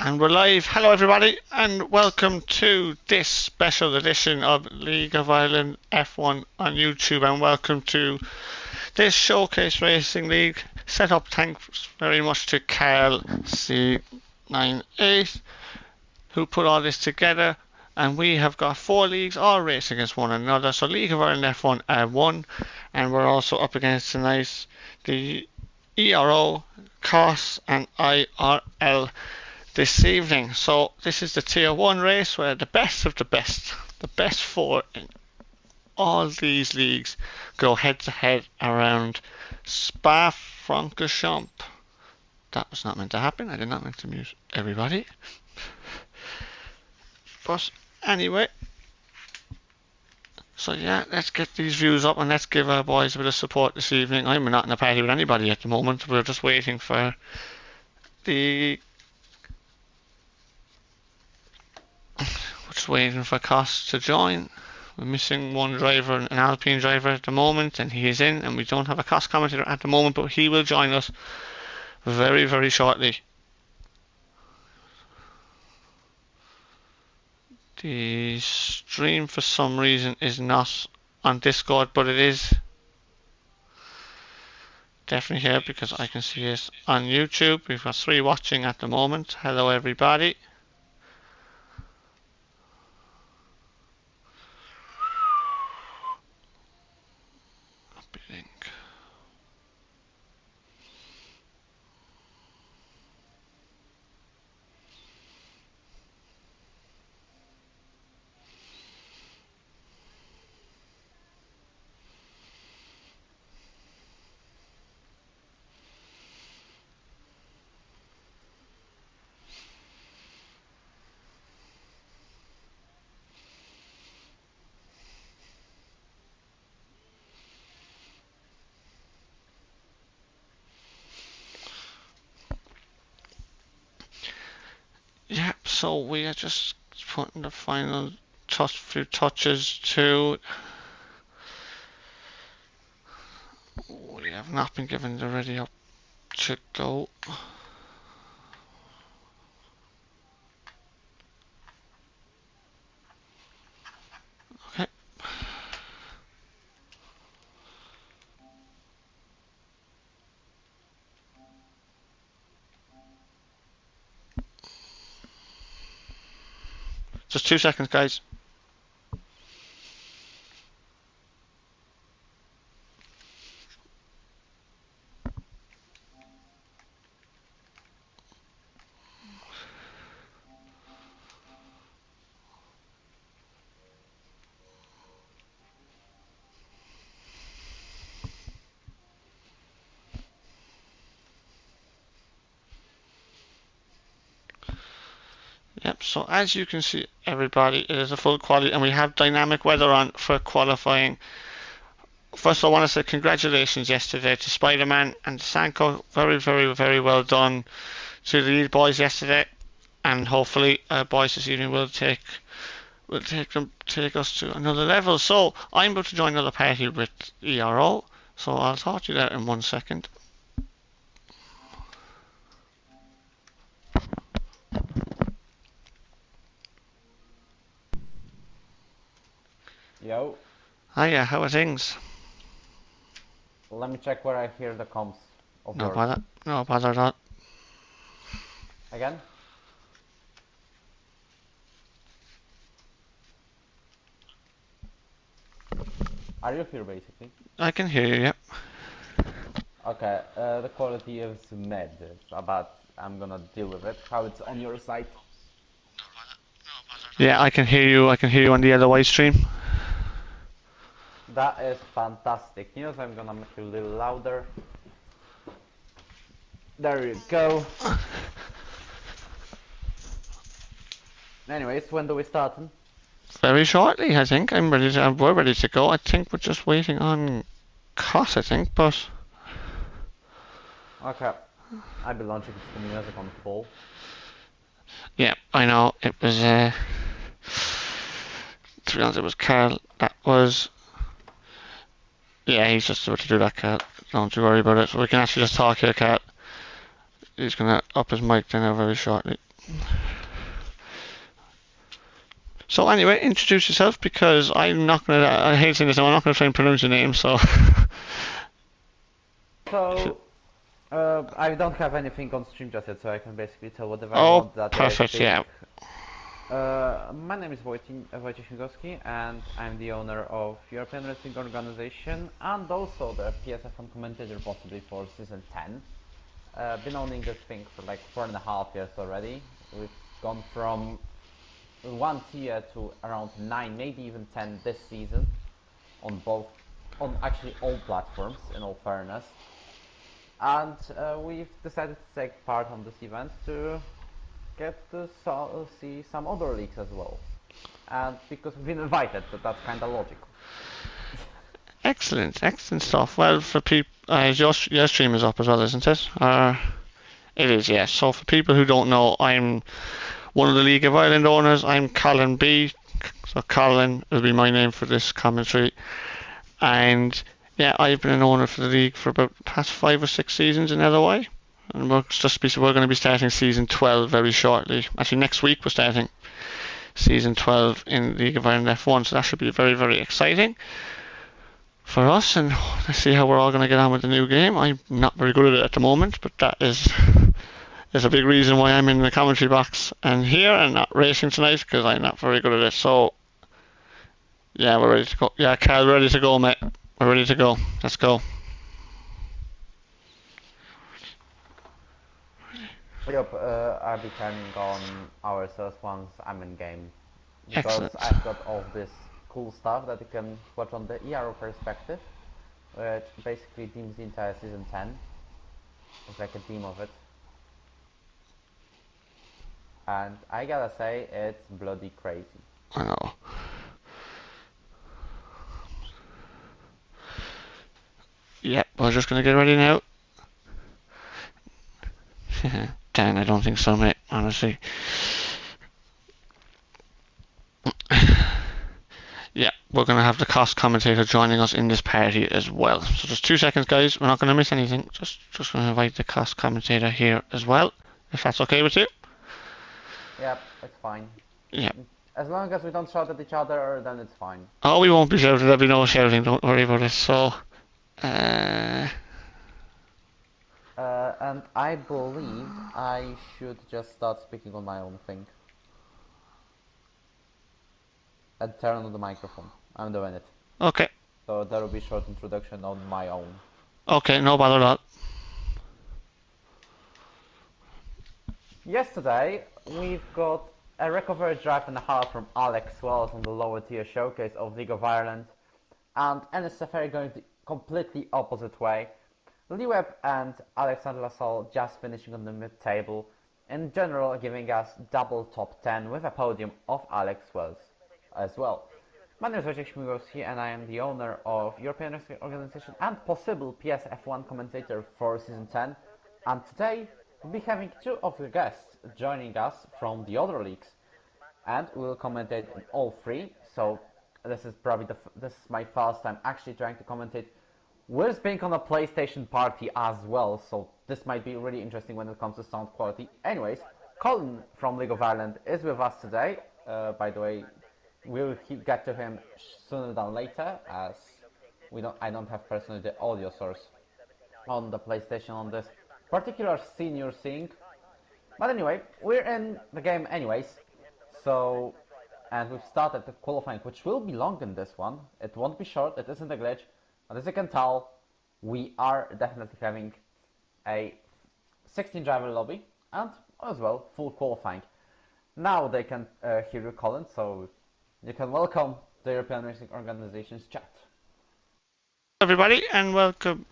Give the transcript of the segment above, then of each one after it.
And we're live. Hello everybody and welcome to this special edition of League of Ireland F1 on YouTube, and welcome to this Showcase Racing League setup. Thanks very much to Carl C98 who put all this together, and we have got 4 leagues all racing against one another. So League of Ireland F1 1, and we're also up against tonight the ERO, COS and IRL this evening. So this is the Tier 1 race where the best of the best 4 in all these leagues go head to head around Spa-Francorchamps. That was not meant to happen. I did not mean to mute everybody. But anyway, so yeah, let's get these views up and let's give our boys a bit of support this evening. I'm not in a party with anybody at the moment. We're just waiting for COS to join. We're missing one driver, an Alpine driver at the moment, and he is in, and we don't have a COS commentator at the moment, but he will join us very, very shortly. The stream for some reason is not on Discord, but it is definitely here because I can see it on YouTube. We've got 3 watching at the moment. Hello everybody. Yep, so we are just putting the final few touches to. We have not been given the ready up to go. Okay. Just 2 seconds, guys. Yep, so as you can see, everybody, it is a full quality, and we have dynamic weather on for qualifying. First, I want to say congratulations yesterday to Spider-Man and Sanko. Very, very, very well done to the lead boys yesterday, and hopefully, boys this evening will take us to another level. So I'm about to join another party with ERO, so I'll talk to you there in 1 second. Yo. Hiya, how are things? Let me check where I hear the comms of No yours. bother, no bother at all. Again? Are you here basically? I can hear you, yep. Okay, the quality is mad, but I'm gonna deal with it. How it's on your side? Yeah, I can hear you on the LOI stream. That is fantastic news. I'm gonna make you a little louder. There you go. Anyways, when do we start? Very shortly, I think. We're ready to go. I think we're just waiting on COS, I think, but... Okay. I'll be launching some music on full. Yeah, I know. It was, to be honest, it was Carl. That was... Yeah, he's just about to do that, Carl. Don't you worry about it. So we can actually just talk here, Carl. He's gonna up his mic then very shortly. So anyway, introduce yourself because I'm not gonna. I hate saying this. I'm not gonna try and pronounce your name. So. So, I don't have anything on stream just yet, so I can basically tell whatever I Oh, want that I perfect. think. Yeah. My name is Wojciech Śmigowski, and I'm the owner of European Wrestling Organization and also the PSFM commentator possibly for season 10. Been owning this thing for like 4.5 years already. We've gone from 1 tier to around 9, maybe even 10 this season on on actually all platforms in all fairness. And we've decided to take part on this event to get to see some other leagues as well. And because we've been invited, so that's kind of logical. Excellent, excellent stuff. Well, for people, your stream is up as well, isn't it? It is, yes. So for people who don't know, I'm one of the League of Ireland owners. I'm Colin B. So Colin will be my name for this commentary. And yeah, I've been an owner for the league for about the past 5 or 6 seasons in LOI. And we're going to be starting season 12 very shortly. Actually, next week we're starting season 12 in League of Ireland F1, so that should be very, very exciting for us. And let's see how we're all going to get on with the new game. I'm not very good at it at the moment, but that is a big reason why I'm in the commentary box and here and not racing tonight because I'm not very good at it. So yeah, we're ready to go. Yeah, Carl, we're ready to go, mate. We're ready to go. Let's go. Yep, I'll be turning on ourselves once I'm in game because Excellent. I've got all this cool stuff that you can watch on the ERO perspective, which basically deems the entire season 10. It's like a theme of it. And I gotta say, it's bloody crazy. I know. Yep, we're just going to get ready now. Dan, I don't think so, mate, honestly. Yeah, we're going to have the COS commentator joining us in this party as well. So just 2 seconds, guys. We're not going to miss anything. Just going to invite the COS commentator here as well, if that's okay with you. Yep, it's fine. Yeah. As long as we don't shout at each other, then it's fine. Oh, we won't be shouting. There'll be no shouting. Don't worry about it. So, And I believe I should just start speaking on my own thing. And turn on the microphone. I'm doing it. okay. So there will be a short introduction on my own. Okay, no bother at all. Yesterday, we've got a recovery drive and a half from Alex Wells on the lower tier showcase of League of Ireland, and NSFA going the completely opposite way. Lee Webb and Alexander Lassalle just finishing on the mid-table, in general giving us double top 10 with a podium of Alex Wells as well. My name is Wojciech Śmigowski and I am the owner of European Wrestling Organization and possible PSF1 commentator for Season 10, and today we'll be having two of the guests joining us from the other leagues, and we'll commentate in all three. So this is probably this is my first time actually trying to commentate with being on a PlayStation party as well, so this might be really interesting when it comes to sound quality. Anyways, Colin from League of Ireland is with us today. By the way, we'll get to him sooner than later, as I don't have personally the audio source on the PlayStation on this particular senior thing. But anyway, we're in the game anyways. So, and we've started the qualifying, which will be long in this one. It won't be short, it isn't a glitch. But as you can tell, we are definitely having a 16 driver lobby and as well full qualifying. Now they can hear you, Colin, so you can welcome the European Racing Organization's chat. Everybody, and welcome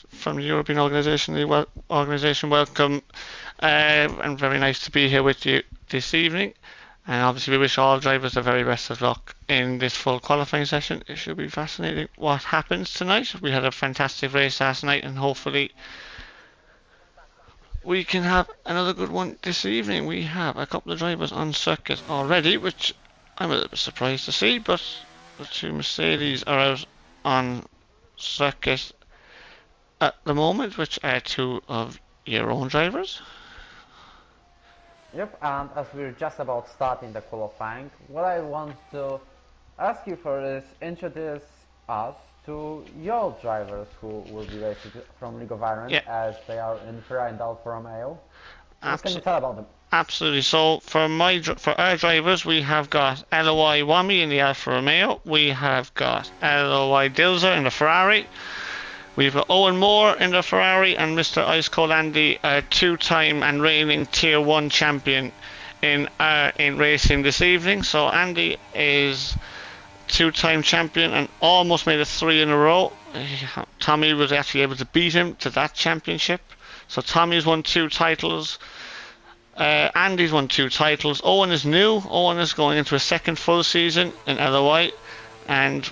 from the European Organization. Welcome, and very nice to be here with you this evening. And obviously, we wish all drivers the very best of luck in this full qualifying session. It should be fascinating what happens tonight. We had a fantastic race last night, and hopefully, we can have another good one this evening. We have a couple of drivers on circuit already, which I'm a little bit surprised to see, but the two Mercedes are out on circuit at the moment, which are two of your own drivers. Yep, and as we're just about starting the qualifying, what I want to ask you for is introduce us to your drivers who will be racing from League of Ireland Yeah, as they are in Ferrari and Alfa Romeo. What can you abso tell about them? absolutely. So for our drivers, we have got LOI Wami in the Alfa Romeo. We have got LOI Dilzer in the Ferrari. We've got Owen Moore in the Ferrari and Mr. Ice Cold Andy, a two-time and reigning Tier 1 champion in racing this evening. So Andy is two-time champion and almost made it 3 in a row. Tommy was actually able to beat him to that championship. So Tommy's won 2 titles. Andy's won 2 titles. Owen is new. Owen is going into a second full season in LOI and is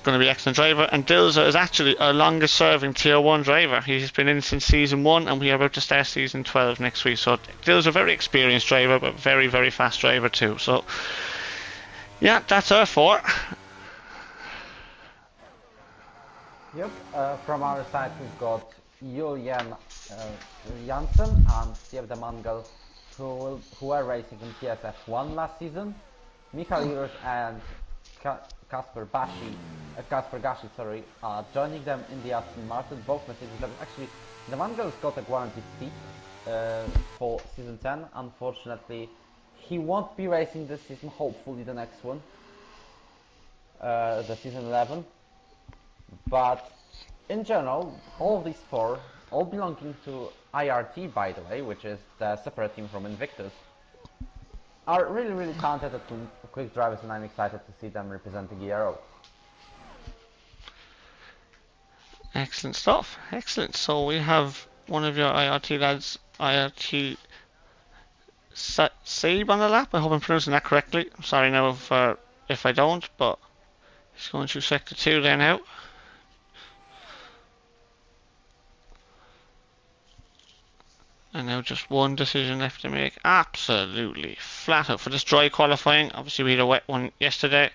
going to be excellent driver. And Dilzer is actually our longest serving Tier 1 driver. He's been in since season 1 and we are about to start season 12 next week. So Dilzer a very experienced driver but very, very fast driver too. So yeah, that's our 4. Yep, from our side we've got Julian Janssen and Steve de Mangel who are racing in TSF1 last season. Michal Jurosz and Kasper Gashi, joining them in the Aston Martin, both Mercedes levels. Actually, the Mangel's got a guaranteed seat for season 10. Unfortunately, he won't be racing this season, hopefully the next one, the season 11. But in general, all of these 4, all belonging to IRT, by the way, which is the separate team from Invictus, are really, really talented and quick drivers, and I'm excited to see them representing ERO. Excellent stuff. Excellent. So we have one of your IRT lads, IRT Sabe on the lap. I hope I'm pronouncing that correctly. I'm sorry now if I don't, but he's going through sector 2 there now. And now just one decision left to make. Absolutely flat out for this dry qualifying. Obviously we had a wet one yesterday.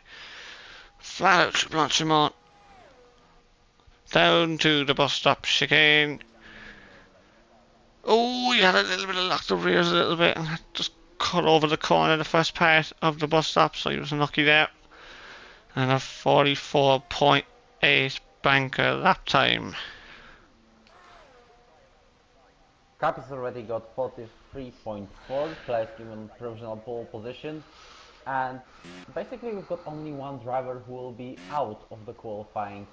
Flat out Blanchimont. Down to the bus stop chicane. Oh, he had a little bit of locked up rears a little bit and had just cut over the corner the first part of the bus stop, so he was unlucky there. And a 44.8 banker lap time. Cap has already got 43.4, placed him in provisional pole position. And basically we've got only one driver who will be out of the qualifying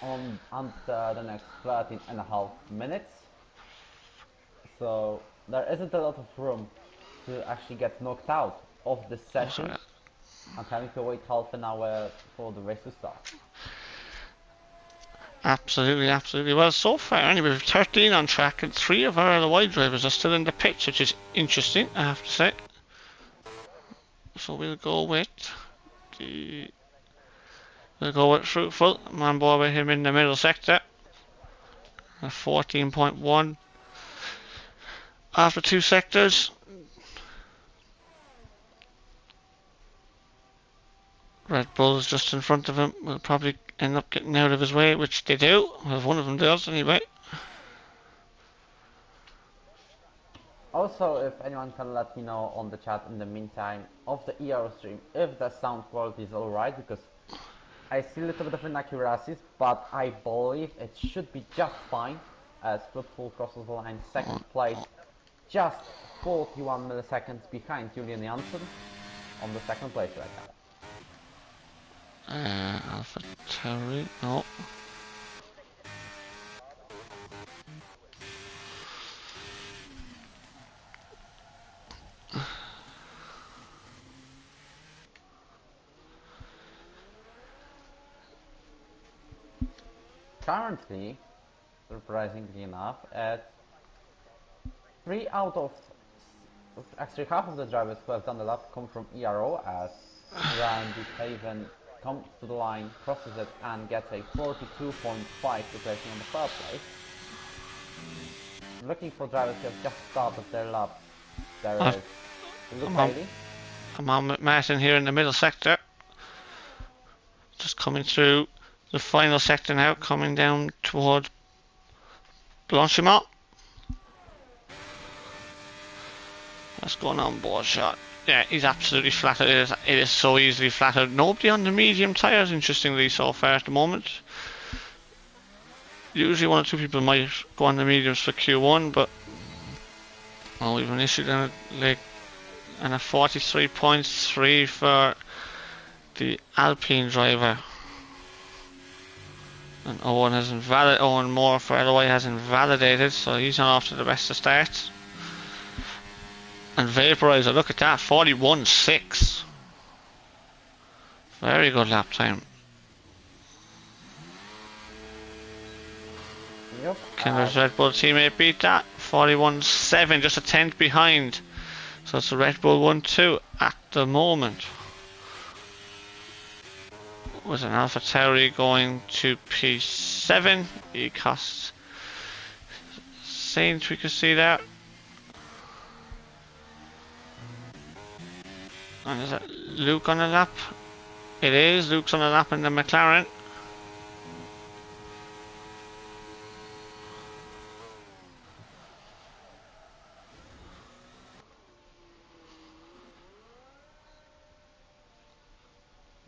on the next 13.5 minutes. So there isn't a lot of room to actually get knocked out of this session. I'm having to wait half an hour for the race to start. Absolutely, absolutely. Well, so far, anyway, we've 13 on track and 3 of our LOI drivers are still in the pitch, which is interesting, I have to say. So we'll go with Fruitful, man boy with him in the middle sector. 14.1 after 2 sectors. Red Bull's just in front of him. Will probably end up getting out of his way, which they do. Well, one of them does anyway. Also, if anyone can let me know on the chat in the meantime of the ERO stream if the sound quality is alright, because I see a little bit of inaccuracies, but I believe it should be just fine as Fruitful crosses the line second place, just 41 milliseconds behind Julian Janssen on the second place right now. Alpha Tauri, no. Currently, surprisingly enough, at 3 out of actually half of the drivers who have done the lap come from ERO, as Randy Haven comes to the line, crosses it, and gets a 42.5 replacing on the third place. Looking for drivers who have just started their laps. There is Luke Haley. I'm on Martin here in the middle sector. Just coming through the final sector now, coming down toward Blanchimont. What's going on, board shot? Yeah, he's absolutely flattered. It is so easily flattered. Nobody on the medium tyres, interestingly, so far at the moment. Usually one or two people might go on the mediums for Q1, but oh, we've an issue then like and a 43.3 for the Alpine driver. And Owen Moore for LOI has invalidated, so he's not off to the best of starts. And Vaporizer, look at that, 41.6. Very good lap time. Yep. Can his Red Bull teammate beat that? 41.7, just a tenth behind. So it's a Red Bull 1-2 at the moment. With an Alpha Tauri going to P7. ECOS Saint, we can see that. And is that Luke on the lap? It is. Luke's on the lap in the McLaren.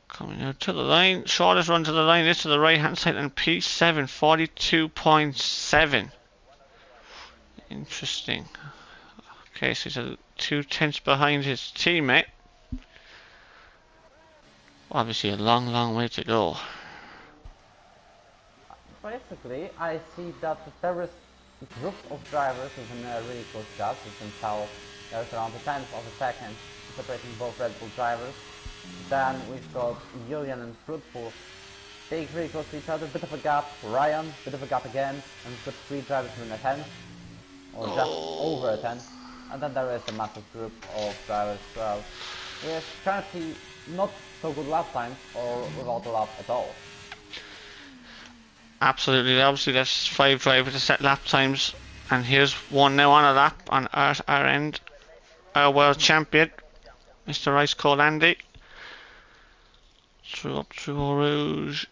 Coming out to the line. Shortest run to the line is to the right hand side and P7, 42.7. Interesting. Okay, so he's 2 tenths behind his teammate. Obviously a long, long way to go. Basically, I see that there is groups of drivers within a really close gap. You can tell there's around a tenth of a second separating both Red Bull drivers. Then we've got Julian and Fruitful. They really close to each other, bit of a gap. Ryan, bit of a gap again, and we've got 3 drivers within a tenth, or just over a tenth. And then there is a massive group of drivers as well. With currently not so good lap times, or without a lap at all. Absolutely, obviously there's 5 drivers to set lap times, and here's one now on a lap on our end. Our world champion, Mr. Ice Cold Andy. Up through Eau Rouge,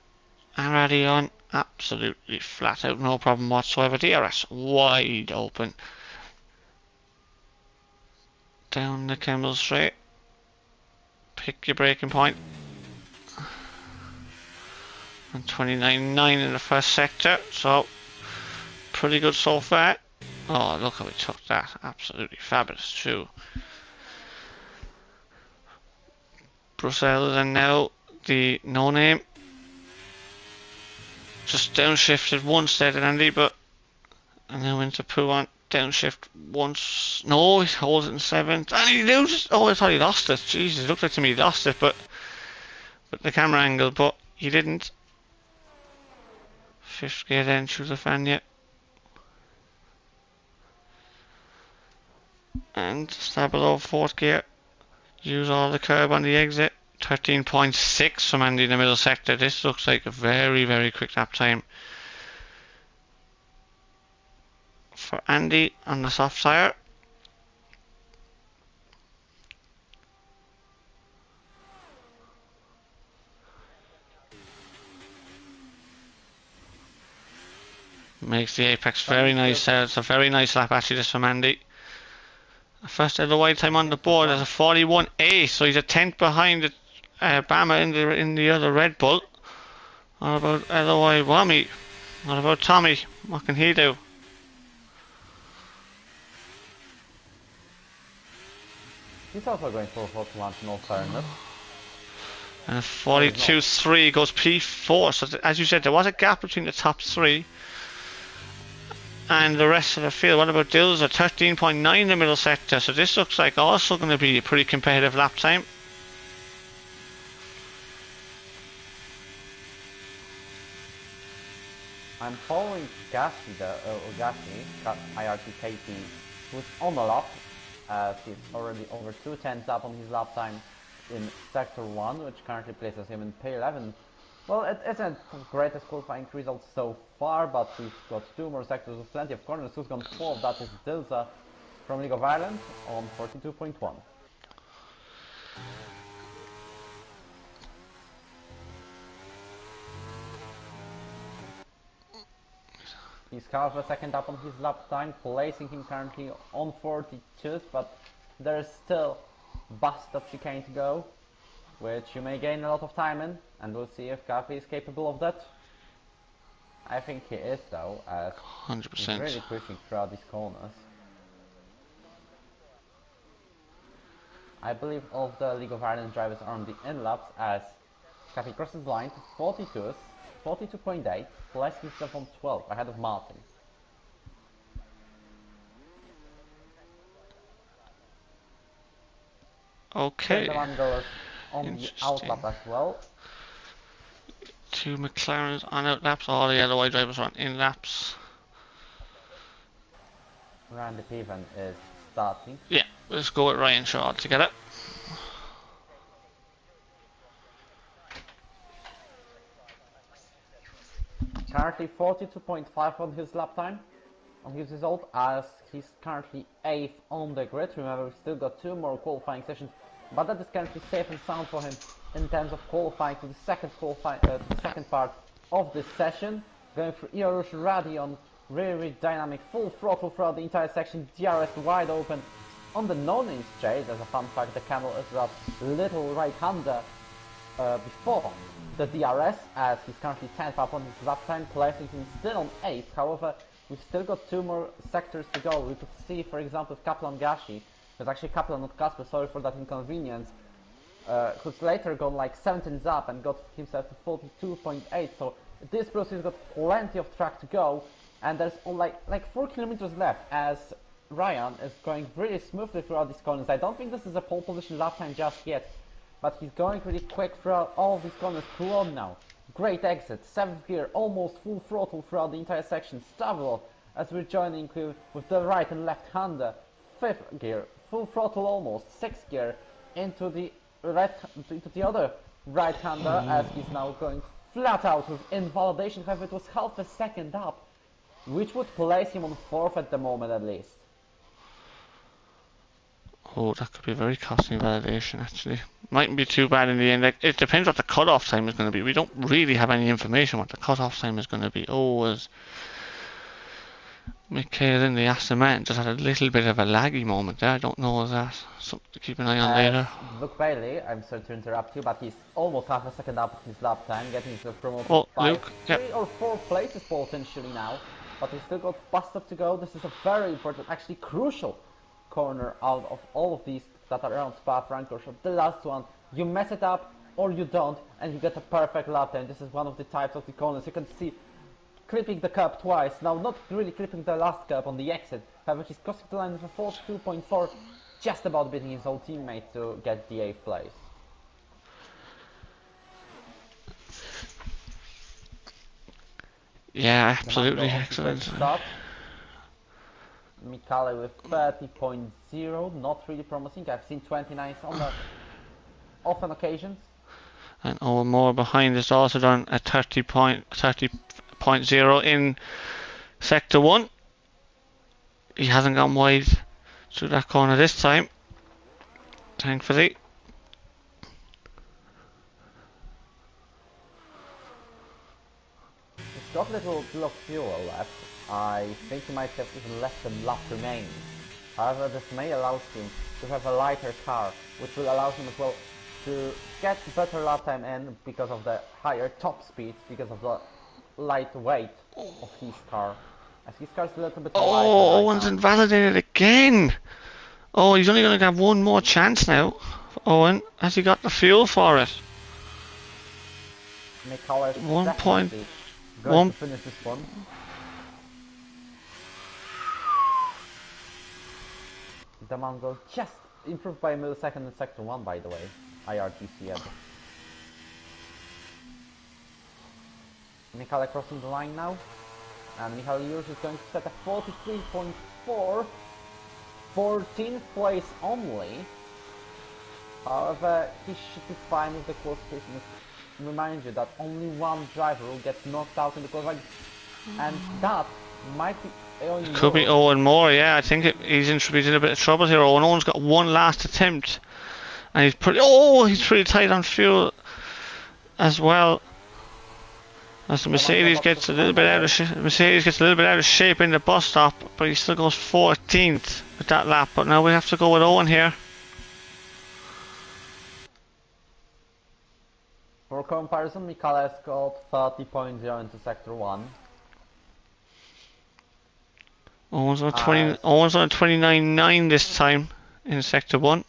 already on, absolutely flat out, no problem whatsoever. DRS wide open. Down the Kemmel straight. Pick your braking point. And 29.9 in the first sector, so pretty good so far. Oh, look how we took that, absolutely fabulous too. Brussels and now the no name. Just downshifted once there, Andy, but and now into Pouan. Downshift once. No, he holds it in 7th. And he loses. Oh, I thought he lost it. Jesus, it looked like to me he lost it, but the camera angle, but he didn't. 5th gear then through the fan yet. And start below 4th gear. Use all the curb on the exit. 13.6 from Andy in the middle sector. This looks like a very, very quick lap time for Andy on the soft tyre. Makes the apex very nice. It's a very nice lap actually, this from Andy. First LOI time on the board is a 41.8, so he's a tenth behind the Bama in the other Red Bull. What about LOI Wami? What about Tommy? What can he do? He's also going for 41 in all fairness. And 42.3 goes P4. So as you said, there was a gap between the top 3 and the rest of the field. What about Dills at 13.9 in the middle sector? So this looks like also going to be a pretty competitive lap time. I'm following Gashi, IRTKT, who's on the lap. He's already over 2 tenths up on his lap time in Sector 1, which currently places him in P11. Well, it isn't the greatest qualifying result so far, but we've got 2 more sectors with plenty of corners. Who's gone 4? That is Dilsa from League of Ireland on 42.1. He's half a second up on his lap time, placing him currently on 42th, but There's still bus stop chicane to go, which you may gain a lot of time in, and we'll see if Gavi is capable of that. I think he is though, as he's 100%. really pushing throughout these corners. I believe all of the League of Ireland drivers are on the in laps as Gavi crosses the line to 42s, 42.8, placing himself on 12 ahead of Martin. Okay. The Mangolas on the Interesting. outlap as well. 2 McLarens on out laps. All the LOI drivers are on in laps. Randy Piven is starting. Yeah, let's go with Ryan Shaw together. Currently 42.5 on his lap time, on his result, as he's currently 8th on the grid. Remember, we've still got 2 more qualifying sessions, but that is currently safe and sound for him in terms of qualifying to the second part of this session. Going through ERO Radi on really dynamic, full throttle throughout the entire section. DRS wide open on the non-inch straight. As a fun fact, the Camel is that little right-hander before the DRS, as he's currently 10th up on his lap time, placing him still on 8th. However, we've still got 2 more sectors to go. We could see, for example, Kaplan Gashi, who's actually Kaplan, not Kasper, sorry for that inconvenience, who's later gone like 17th up and got himself to 42.8. So this process has got plenty of track to go, and there's like 4 kilometers left as Ryan is going really smoothly throughout these corners. I don't think this is a pole position lap time just yet, but he's going really quick throughout all of these corners. Too on now. Great exit, 7th gear, almost full throttle throughout the entire section. Stable as we're joining with the right and left hander. 5th gear, full throttle almost. 6th gear into the other right hander as he's now going flat out with invalidation. However, it was half a second up, which would place him on 4th at the moment at least. Oh, that could be a very costly validation actually. Mightn't be too bad in the end. Like, it depends what the cut-off time is going to be. We don't really have any information what the cut-off time is going to be. Oh, as Michael in the Aston Martin just had a little bit of a laggy moment there. I don't know if that's something to keep an eye on later. Luke Bailey, I'm sorry to interrupt you, but he's almost half a second up his lap time, getting himself promoted Oh, 5, Luke, 3 yep. or 4 places potentially now, but he's still got bus stop to go. This is a very important, actually crucial corner out of all of these that are around Spa-Francorchamps. The last one, you mess it up or you don't, and you get a perfect lap time. This is one of the types of the corners. You can see clipping the curb twice. Now, not really clipping the last curb on the exit. However, he's crossing the line with a 42.4, just about beating his old teammate to get the 8th place. Yeah, absolutely excellent. Mikale with 30.0, not really promising. I've seen 29s on the often occasions. And Owen Moore behind is also done a 30.0 in sector 1. He hasn't gone wide through that corner this time, thankfully. He's got little bit of fuel left. I think he might have even less than lap remaining. However, this may allow him to have a lighter car, which will allow him as well to get better lap time in because of the higher top speed, because of the light weight of his car. As his car's a little bit lighter Oh, right Owen's now. invalidated again. Oh, he's only going to have one more chance now. Owen, has he got the fuel for it? Mikale is 1 point. going to finish this one. The Mongol just improved by a millisecond in sector 1, by the way. IRTC added. Mikale crossing the line now. And Michal Jurz is going to set a 43.4. 14th place only. However, he should be fine with the qualification. Remind you that only one driver will get knocked out in the qualifying, and that might be Owen Moore. Could be Owen Moore, yeah. I think he's in a bit of trouble here. Owen's got one last attempt, and he's pretty tight on fuel as well. As the Mercedes gets a little bit out of Mercedes gets a little bit out of shape in the bus stop, but he still goes 14th with that lap. But now we have to go with Owen here. For comparison, Mikhail has got 30.0 into sector 1. Owen's on 29.9 this time in sector 1.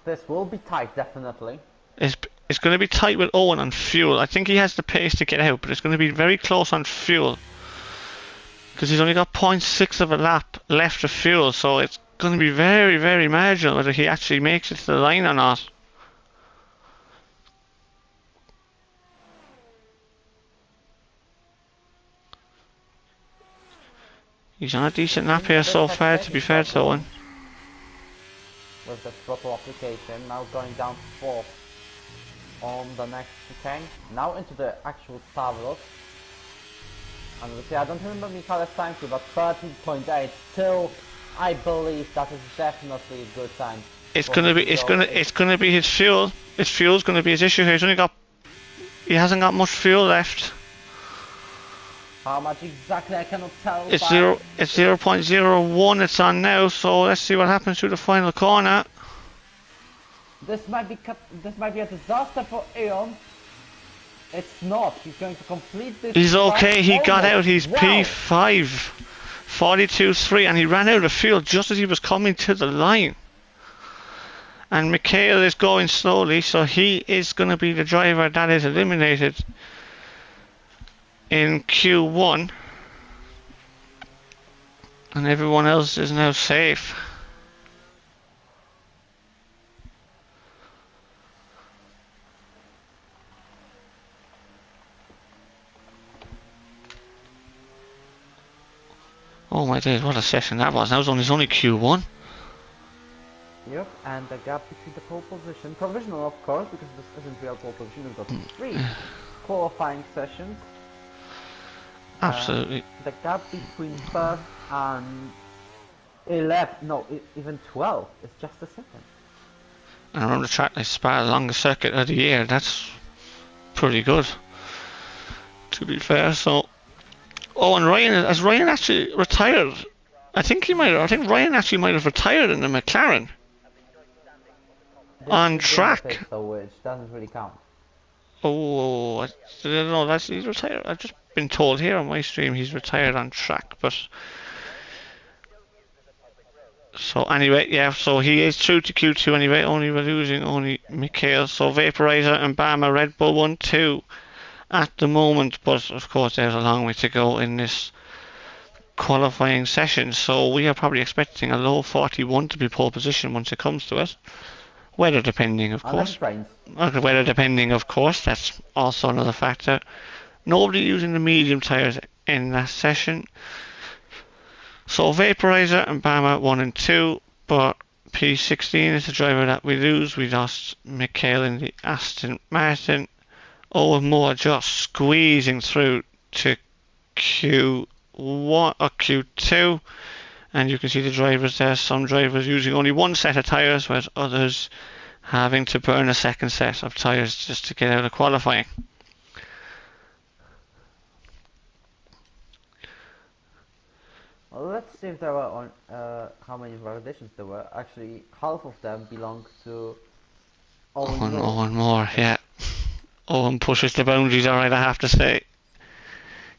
This will be tight, definitely. It's going to be tight with Owen on fuel. I think he has the pace to get out, but it's going to be very close on fuel. Because he's only got 0.6 of a lap left of fuel, so it's going to be very, very marginal whether he actually makes it to the line or not. He's on a decent lap here so far, to be fair to Owen. With the throttle application, now going down to 4th on the next chicane. Now into the actual Stavros. And we see, I don't remember Mikhail's time too, but 13.8 still, I believe that is definitely a good time. It's gonna be his fuel. His fuel's gonna be his issue here. He hasn't got much fuel left. How much exactly I cannot tell. It's 0.01 it's on now, so let's see what happens through the final corner. This might be a disaster for Eon. It's not. He's going to complete this. He's okay, he got out. He's wow. P5 42.3 and he ran out of fuel just as he was coming to the line. And Mikhail is going slowly, so he is going to be the driver that is eliminated in Q1, and everyone else is now safe. Oh my days, what a session that was. That was only Q1. Yep, and the gap between the pole position, provisional of course, because this isn't real pole position, we've got 3 qualifying sessions. Absolutely. The gap between first and 11, no, even 12 is just a second. And around the track like Spa, the longest circuit of the year, that's pretty good, to be fair. So, and has Ryan actually retired? I think Ryan actually might have retired in the McLaren. On track. Which doesn't really count. Oh, I don't know, he's retired. I've just been told here on my stream he's retired on track, but so anyway, yeah, so he is through to Q2 anyway, we're losing Mikhail, so Vaporizer and Bama Red Bull 1-2 at the moment, but of course there's a long way to go in this qualifying session, so we are probably expecting a low 41 to be pole position once it comes to it. Weather depending, of course. Weather depending, of course, that's also another factor. Nobody using the medium tyres in that session. So Vaporizer and Bama 1 and 2, but P16 is the driver that we lose. We lost Mikhail in the Aston Martin. Owen Moore just squeezing through to Q1 or Q2. And you can see the drivers there, some drivers using only one set of tyres, whereas others having to burn a second set of tyres just to get out of qualifying. Well, let's see if there were how many validations there were. Actually, half of them belong to Owen Moore, yeah. Owen pushes the boundaries, alright, I have to say.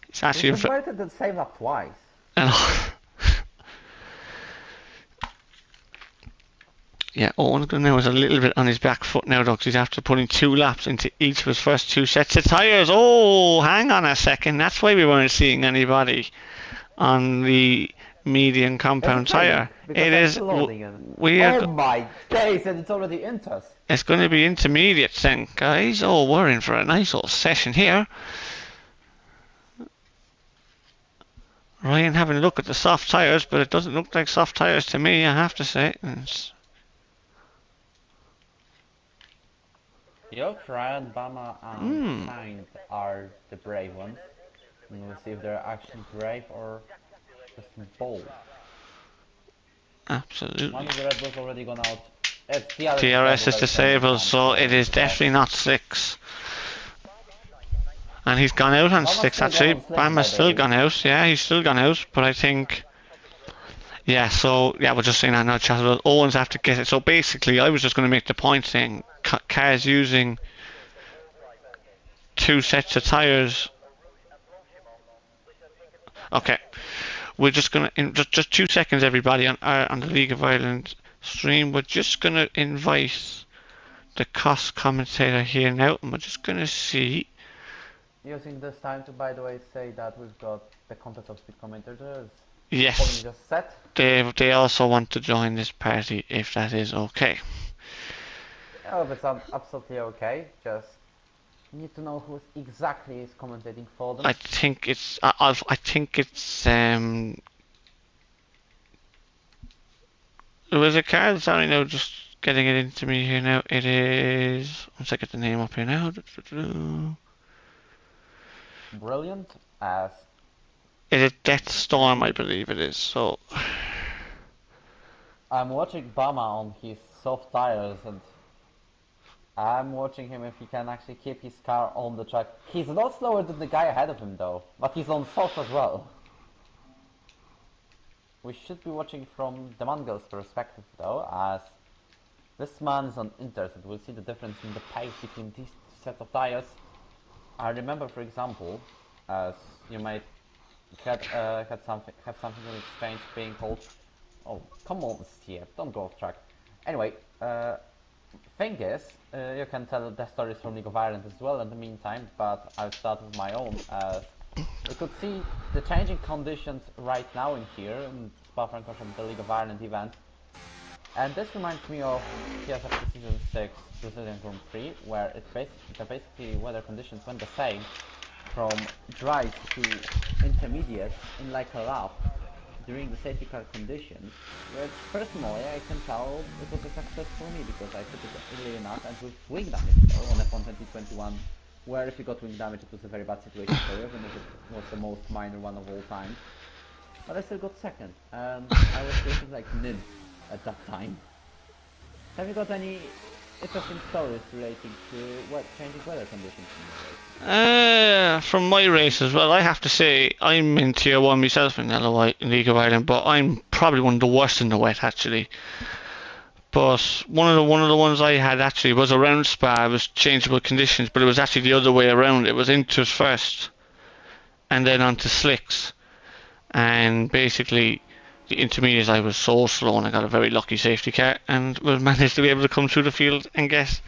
It's actually converted the same up twice. Yeah, Owen's now is a little bit on his back foot now, though, because he's after putting 2 laps into each of his first 2 sets of tyres. Oh, hang on a second. That's why we weren't seeing anybody on the median compound tyre. It is weird. Oh my days, and it's already into us. It's going to be intermediates then, guys. Oh, we're in for a nice old session here. Ryan having a look at the soft tyres, but it doesn't look like soft tyres to me, I have to say. Yep, Ryan, Bama, and Kind are the brave ones. And we'll see if they're actually brave or just bold. Absolutely. One of the Red Bulls already gone out. TRS is disabled, so it is definitely not 6. And he's gone out on Bama's slicks still gone actually. on slicks, Bama's by the still way. gone out. Yeah, he's still gone out. But I think, yeah, so, yeah, we're just saying that now, chat about Owens have to get it. So basically, I was just going to make the point saying cars using 2 sets of tyres. Okay, we're just going to, in just 2 seconds, everybody, on the League of Ireland stream, we're just going to invite the COS commentator here now, and we're just going to see. Using this time to, by the way, say that we've got the contest of speed commentators. Polling Yes, just set. they also want to join this party if that is okay. Oh, if it's absolutely okay, just need to know who exactly is commentating for them. I think it's I think it's who is it, Carl? Sorry, no, just getting it into me here now. It is, once I get the name up here now. Brilliant as It is Death Storm, I believe it is. So I'm watching Bama on his soft tires, and I'm watching him if he can actually keep his car on the track. He's a lot slower than the guy ahead of him though, but he's on soft as well. We should be watching from the Mongols' perspective though, as this man is on inters, and we'll see the difference in the pace between these sets of tires. I remember, for example, as you might have something in exchange being called. Oh, come on, Steve, don't go off track. Anyway, thing is, you can tell the stories from League of Ireland as well in the meantime, but I'll start with my own. As we could see the changing conditions right now in here in Spa-Francorchamps, the League of Ireland event. And this reminds me of PSF Season 6 Brazilian Grand Prix, where the basically weather conditions went the same from dry to intermediate in like a lap during the safety car conditions, which personally I can tell it was a success for me because I put it early enough, and with wing damage though on F1 2021, where if you got wing damage it was a very bad situation for you, even if it was the most minor one of all times. But I still got second, and I was racing like nibs at that time. Have you got any interesting stories relating to changing weather conditions in your race? from my race as well, I have to say I'm in tier one myself in LOI in League of Ireland, but I'm probably one of the worst in the wet actually. But one of the ones I had actually was around Spa. It was changeable conditions, but it was actually the other way around. It was inters first, and then onto slicks. And basically, the intermediates I was so slow, and I got a very lucky safety car, and was managed to be able to come through the field and get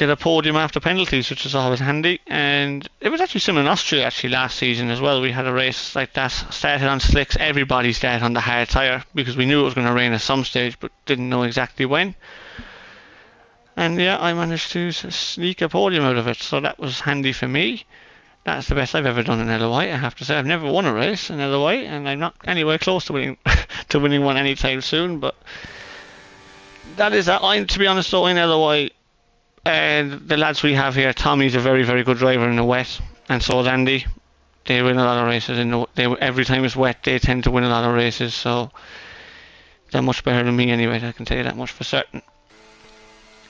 a podium after penalties, which was always handy. And it was actually similar in Austria actually last season as well. We had a race like that, started on slicks, everybody started on the hard tyre because we knew it was going to rain at some stage but didn't know exactly when. And yeah, I managed to sneak a podium out of it, so that was handy for me. That's the best I've ever done in LOI, I have to say. I've never won a race in LOI, and I'm not anywhere close to winning to winning one anytime soon. But that is that. I'm, to be honest, though, in LOI, and the lads we have here, Tommy's a very, very good driver in the wet, and so is Andy. They win a lot of races in the. Every time it's wet, they tend to win a lot of races. So they're much better than me anyway. I can tell you that much for certain.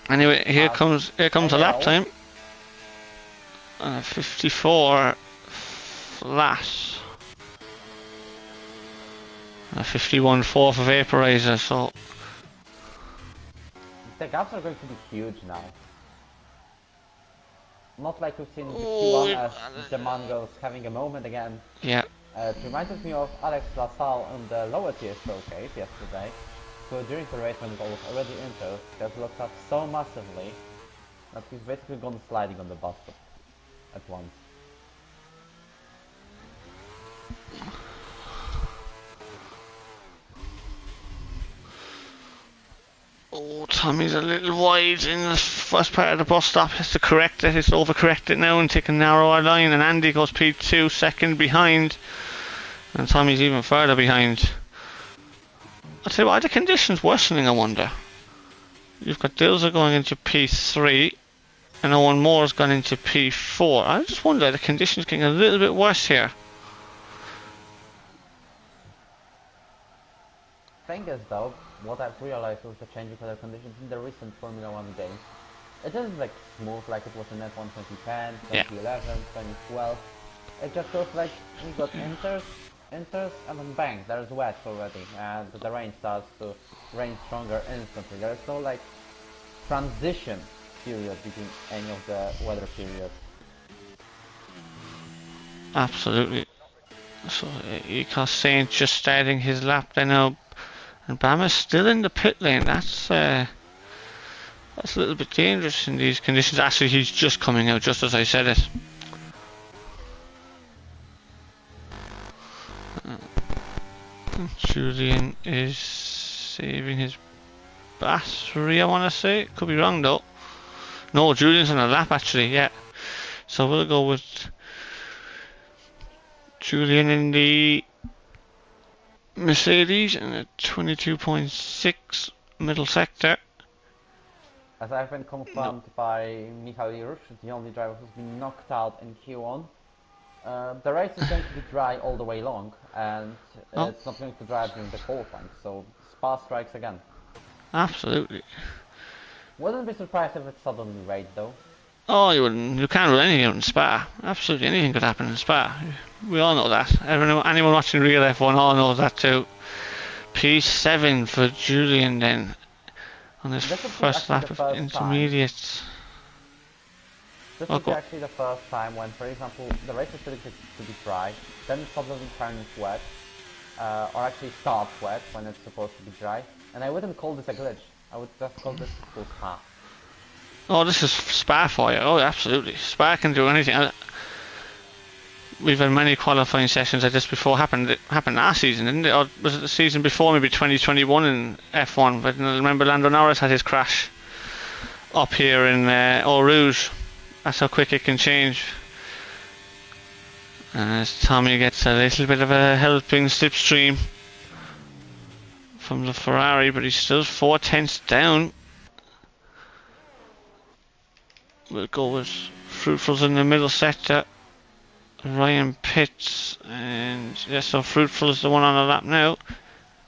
Anyway, here comes a lap IRL. time. 54 flat. A 51 4 for Vaporizer. So The gaps are going to be huge now. Not like we've seen in the oh, Q1 as the Mongols having a moment again. yeah. It reminded me of Alex LaSalle in the lower tier showcase yesterday, who during the race when it was already into, got locked up so massively that he's basically gone sliding on the bus stop at once. Oh, Tommy's a little wide in the first part of the bus stop. Has to correct it. He's overcorrected now and take a narrower line. And Andy goes P2, second behind. And Tommy's even further behind. I'll tell you what, are the conditions worsening, I wonder? You've got Dilser going into P3. And Owen Moore's gone into P4. I just wonder, are the conditions getting a little bit worse here? Thing is though, what I've realized with the changing weather conditions in the recent Formula 1 games, it isn't like smooth like it was in F1 2010, Yeah. 2011, 2012. It just feels like we got enters, and then bang, there's wet already, and the rain starts to rain stronger instantly. There's no like transition period between any of the weather periods. Absolutely. So ECOS Saint just starting his lap there now, and Bama's still in the pit lane. That's a little bit dangerous in these conditions. Actually, he's just coming out just as I said it. Julian is saving his battery, I want to say. Could be wrong though. No, Julian's on a lap actually, yeah. So we'll go with Julian in the Mercedes in a 22.6 middle sector. As I've been confirmed by Michał Jurusz, the only driver who's been knocked out in Q1, the race is going to be dry all the way long, and it's not going to dry during the qualifying, so Spa strikes again. Absolutely. Wouldn't be surprised if it suddenly rained though. Oh, you can't rule anything out in Spa. Absolutely anything could happen in Spa. We all know that. Anyone watching real F1 all knows that too. P7 for Julian then on his first lap of intermediates. This would be actually the first time when, for example, the race is predicted to be dry, then it suddenly turns wet, or actually starts wet when it's supposed to be dry, and I wouldn't call this a glitch. I would just call this full Spa. Oh, this is Spa for you. Oh, absolutely. Spa can do anything. We've had many qualifying sessions like this before. Happened last season, didn't it? Or was it the season before, maybe 2021 in F1? But I remember Lando Norris had his crash up here in Eau Rouge. That's how quick it can change. As Tommy gets a little bit of a helping slipstream from the Ferrari, but he's still 4/10 down. We'll go with Fruitful's in the middle sector. Ryan Pitts, and yeah, so Fruitful is the one on the lap now,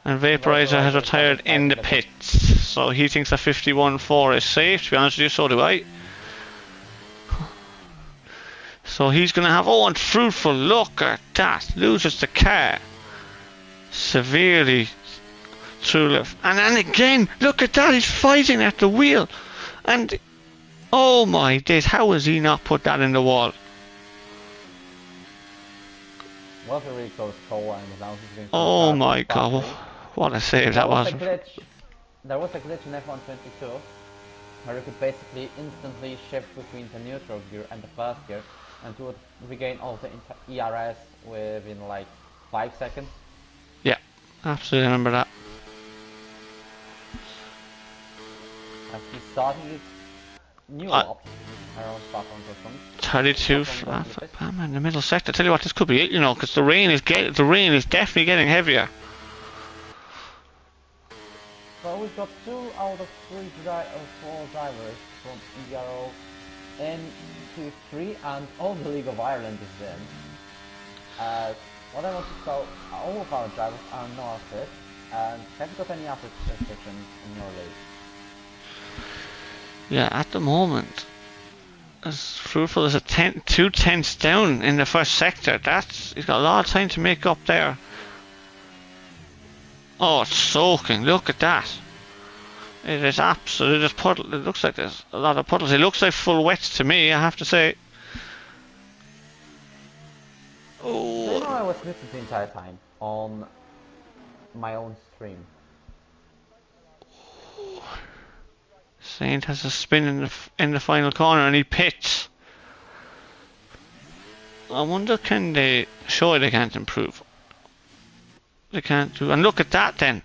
and Vaporizer has retired in the pits, so he thinks a 51.4 is safe. To be honest with you, so do I. So he's going to have, oh, and Fruitful, look at that, loses the car severely through left, and then again, look at that, he's fighting at the wheel, and oh my days, how has he not put that in the wall? Was a really close call, and now he's going to oh my god, what a save that was. There was a glitch in F1 22 where you could basically instantly shift between the neutral gear and the first gear, and you would regain all the ERS within like 5 seconds. Yeah, absolutely remember that. As he's starting his new lap around Spa 32 flat for Bama in the middle sector. Tell you what, this could be it, you know, because the rain is definitely getting heavier. So we've got 2 out of 4 drivers from ERO in Q3, and all the League of Ireland is in. What I want to tell, all of our drivers are no assist, and have you got any assist restrictions in your league? Yeah, at the moment, as Fruitful is 2/10 down in the first sector. He's got a lot of time to make up there. Oh, it's soaking. Look at that. It is absolutely just puddle. It looks like there's a lot of puddles. It looks like full wets to me, I have to say. Oh. You know, I was muted the entire time on my own stream. Saint has a spin in the final corner and he pits. I wonder, can they show they can't improve? They can't do. And look at that then.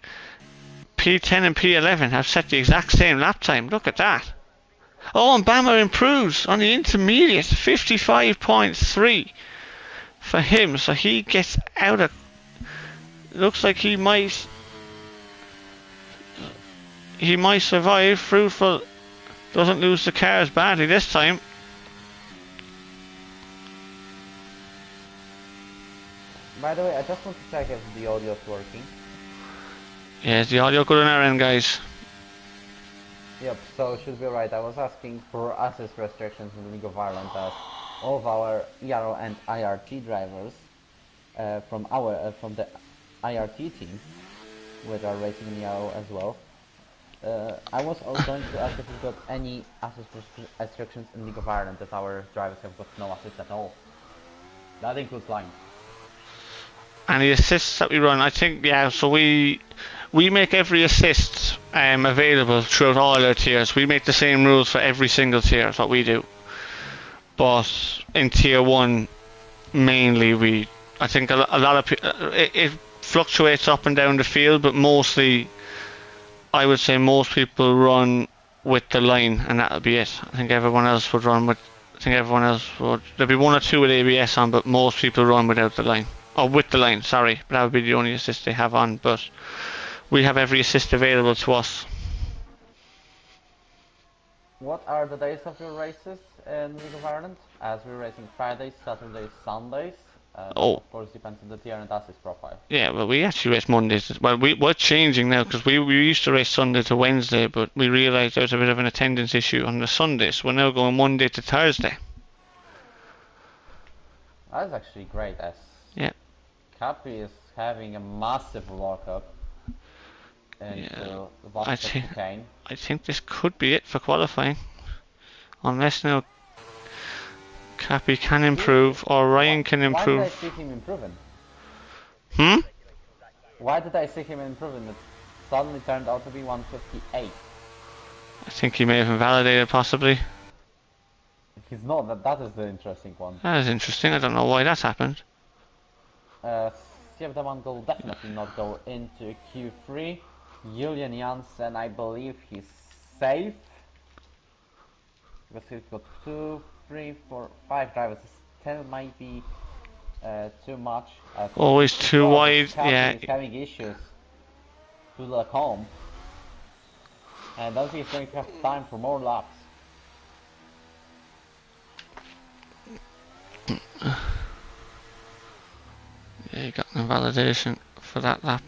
P10 and P11 have set the exact same lap time. Look at that. Oh, and Bama improves on the intermediate. 55.3 for him. So he gets out of... Looks like he might survive. Fruitful doesn't lose the cars badly this time. By the way, I just want to check if the audio is working. Yeah, is the audio good on our end, guys? Yep, so should be right. I was asking for assist restrictions in the League of Ireland as all of our ERO and IRT drivers from the IRT team, which are racing in ERO as well. I was also going to ask if you've got any assist restrictions in League of Ireland, that our drivers have got no assist at all. That includes line. And the assists that we run, I think, yeah, so we make every assist available throughout all our tiers. We make the same rules for every single tier, is what we do. But in tier 1, mainly I think a lot of it fluctuates up and down the field, but mostly I would say most people run with the line, and that'll be it. I think everyone else would run with. I think everyone else would. There'll be one or two with ABS on, but most people run without the line. Or with the line, sorry. But that would be the only assist they have on. But we have every assist available to us. What are the days of your races in League of Ireland? As we're racing Fridays, Saturdays, Sundays. That Oh, of course depends on the tier and assist profile. yeah, well, we actually race Mondays. Well, we're changing now because we used to race Sunday to Wednesday, but we realised there was a bit of an attendance issue on the Sunday, so we're now going Monday to Thursday. That's actually great, as Yeah. Cappy is having a massive lockup into Yeah, the I Vasco think chicane. I think this could be it for qualifying, unless now Cappy can improve or Ryan can Why did I improve. see him improving? Hmm. Why did I see him improving? It suddenly turned out to be 158. I think he may have invalidated possibly. He's not, that is the interesting one. That is interesting. I don't know why that's happened. Sievdaman will definitely not go into Q3. Julian Janssen, I believe he's safe. Because he's got 2, 3, 4, 5 drivers. 10 might be too much. Always too wide. Yeah. He's having issues to look home. And I don't think he's going to have time for more laps. Yeah, he got an invalidation for that lap.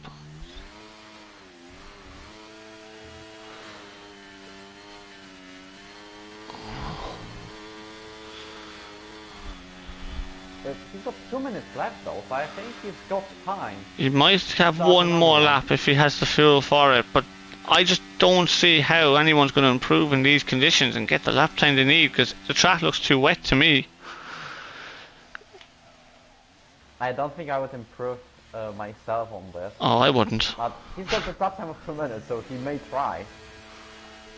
He's got 2 minutes left though, so I think he's got time. He might have one more lap if he has the fuel for it, but I just don't see how anyone's going to improve in these conditions and get the lap time they need because the track looks too wet to me. I don't think I would improve myself on this. Oh, I wouldn't. But he's got the lap time of 2 minutes, so he may try.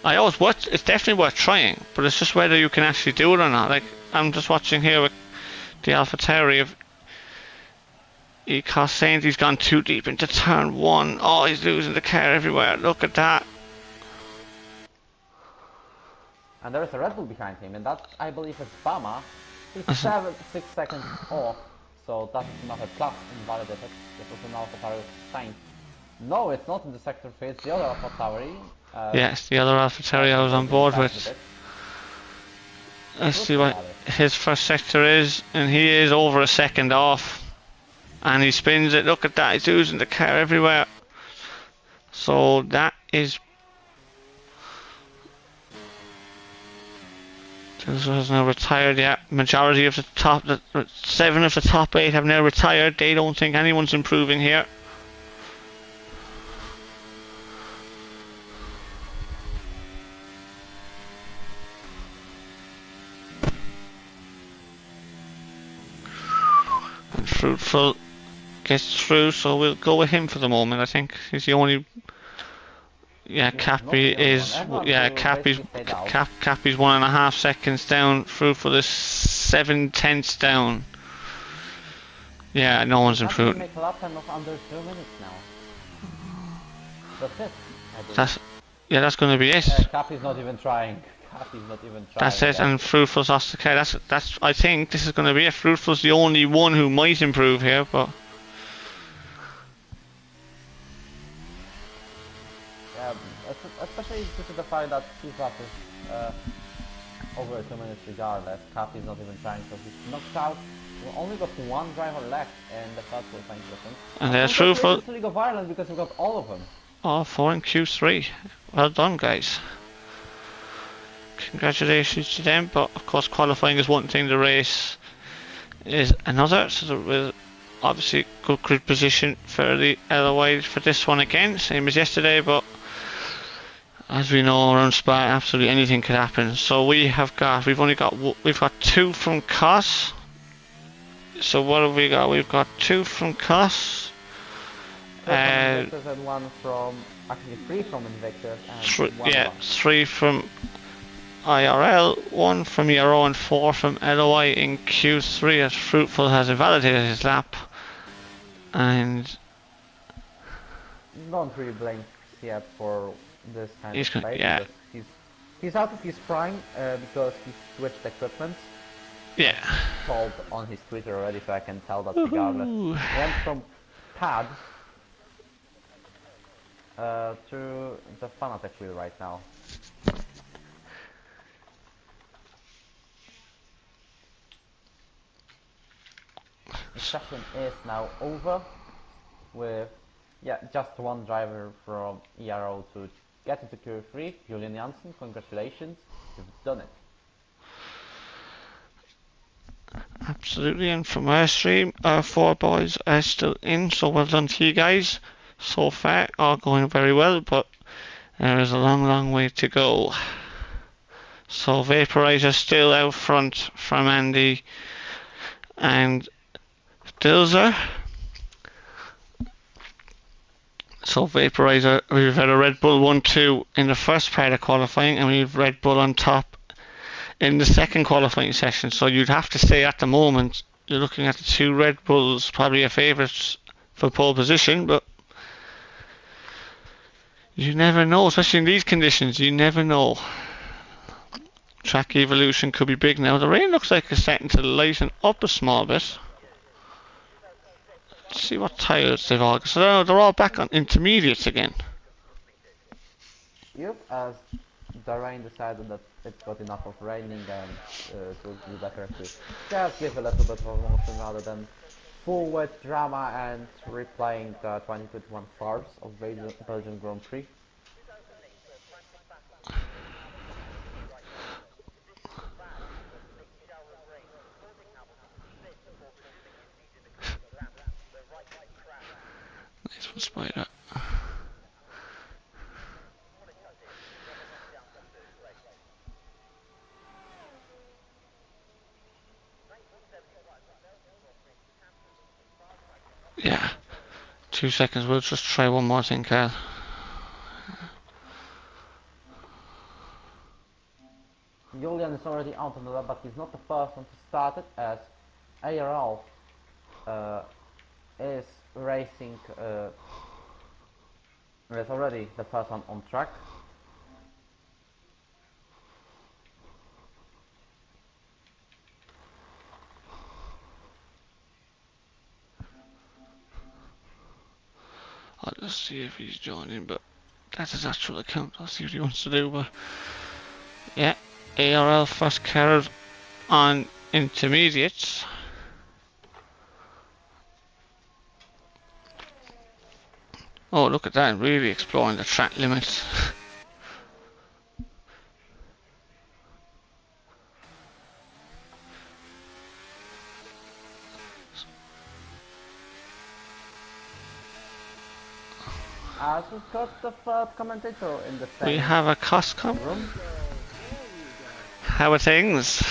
It's definitely worth trying, but it's just whether you can actually do it or not. Like, I'm just watching here with the AlphaTauri of COS saying he's gone too deep into turn 1. Oh, he's losing the car everywhere. Look at that. And there's a Red Bull behind him, and that, I believe, is Bama. He's 6 seconds off, so that is not a plus invalidated. This was an AlphaTauri sign. No, it's not in the sector 3, it's the other AlphaTauri. Yes, the other AlphaTauri I was on board with. Let's see what his first sector is, and he is over a second off. And he spins it, look at that, he's losing the car everywhere. So that is... This has now retired yet. Majority of the top... 7 of the top 8 have now retired. They don't think anyone's improving here. And Fruitful gets through, so we'll go with him for the moment. I think he's the only. Yeah, Cappy is. Yeah, Cappy's 1.5 seconds down. Fruitful is 7/10 down. Yeah, no one's improved. Make a lap time of under 2 minutes now. That's it. That's going to be it. Cappy's not even trying. That's it, and Fruitful's lost the car. That's. I think this is going to be it. Fruitful's the only one who might improve here, but. Yeah, especially due to the fact that his lap is over 2 minutes regardless. Cappy's not even trying, so he's knocked out. We've only got one driver left in the first qualifying session. And there's Fruitful. League of Ireland because we've got all of them. Oh, 4 in Q3. Well done, guys. congratulations to them. But of course, qualifying is one thing, the race is another. So there was obviously good grid position for the LOI for this one again, same as yesterday. But as we know around Spa, absolutely anything could happen. So we've got two from COS. So what have we got? We've got two from COS. Two from Invictus and one from, actually three from Invictus and one. Three from IRL, one from ERO and four from LOI in Q3 as Fruitful has invalidated his lap. And don't really blame Sieb for this kind of play, yeah. because he's out of his prime because he switched equipment. Yeah. Told on his Twitter already, so I can tell that regardless. Went from pad to the Fanatec wheel right now. The session is now over with just one driver from ERO to get into Q3. Julian Janssen, congratulations, you've done it. Absolutely, and from our stream, our four boys are still in, so well done to you guys. So far, all going very well, but there is a long way to go. So Vaporizer still out front from Andy and Dilzer. So Vaporizer, we've had a Red Bull 1-2 in the first part of qualifying, and we've Red Bull on top in the second qualifying session. So you'd have to say at the moment you're looking at the two Red Bulls, probably your favourites for pole position, but you never know, especially in these conditions. You never know. Track evolution could be big now. The rain looks like it's starting to lighten up a small bit. Let's see what tyres they've all got. So they're all back on intermediates again. Yep, as the rain decided that it's got enough of raining and it would be better to just give a little bit of motion rather than full wet drama and replaying the 2021 farce of Belgian Grand Prix. Nice one, Spider. Yeah. 2 seconds, we'll just try one more thing, Carl. Julian is already out on the lap, but he's not the first one to start it, as IRL is racing, is already the first one on track. I'll just see if he's joining, but that's his actual account. I'll see what he wants to do, but yeah, ARL first car on intermediates. Oh, look at that, really exploring the track limits. As we've got the third commentator in the same We have a COS room. How are things?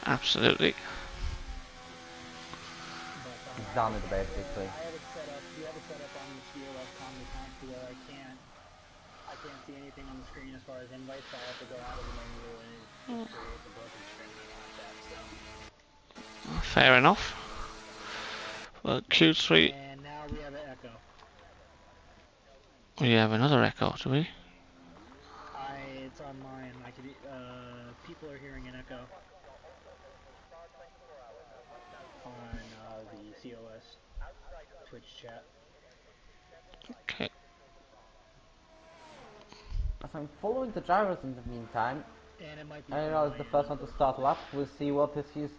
Absolutely. He's done it basically. I have it set up on the COS comedy account to where I can't see anything on the screen as far as invites, so I have to go out of the menu and it creates a broken screen like that, so. Fair enough. Well, Q3. And now we have an echo. We have another echo, do we? It's on mine. People are hearing an echo on the COS Twitch chat. Okay. As I'm following the drivers in the meantime, And it might be IRL is the first one to start lap. We'll see what is his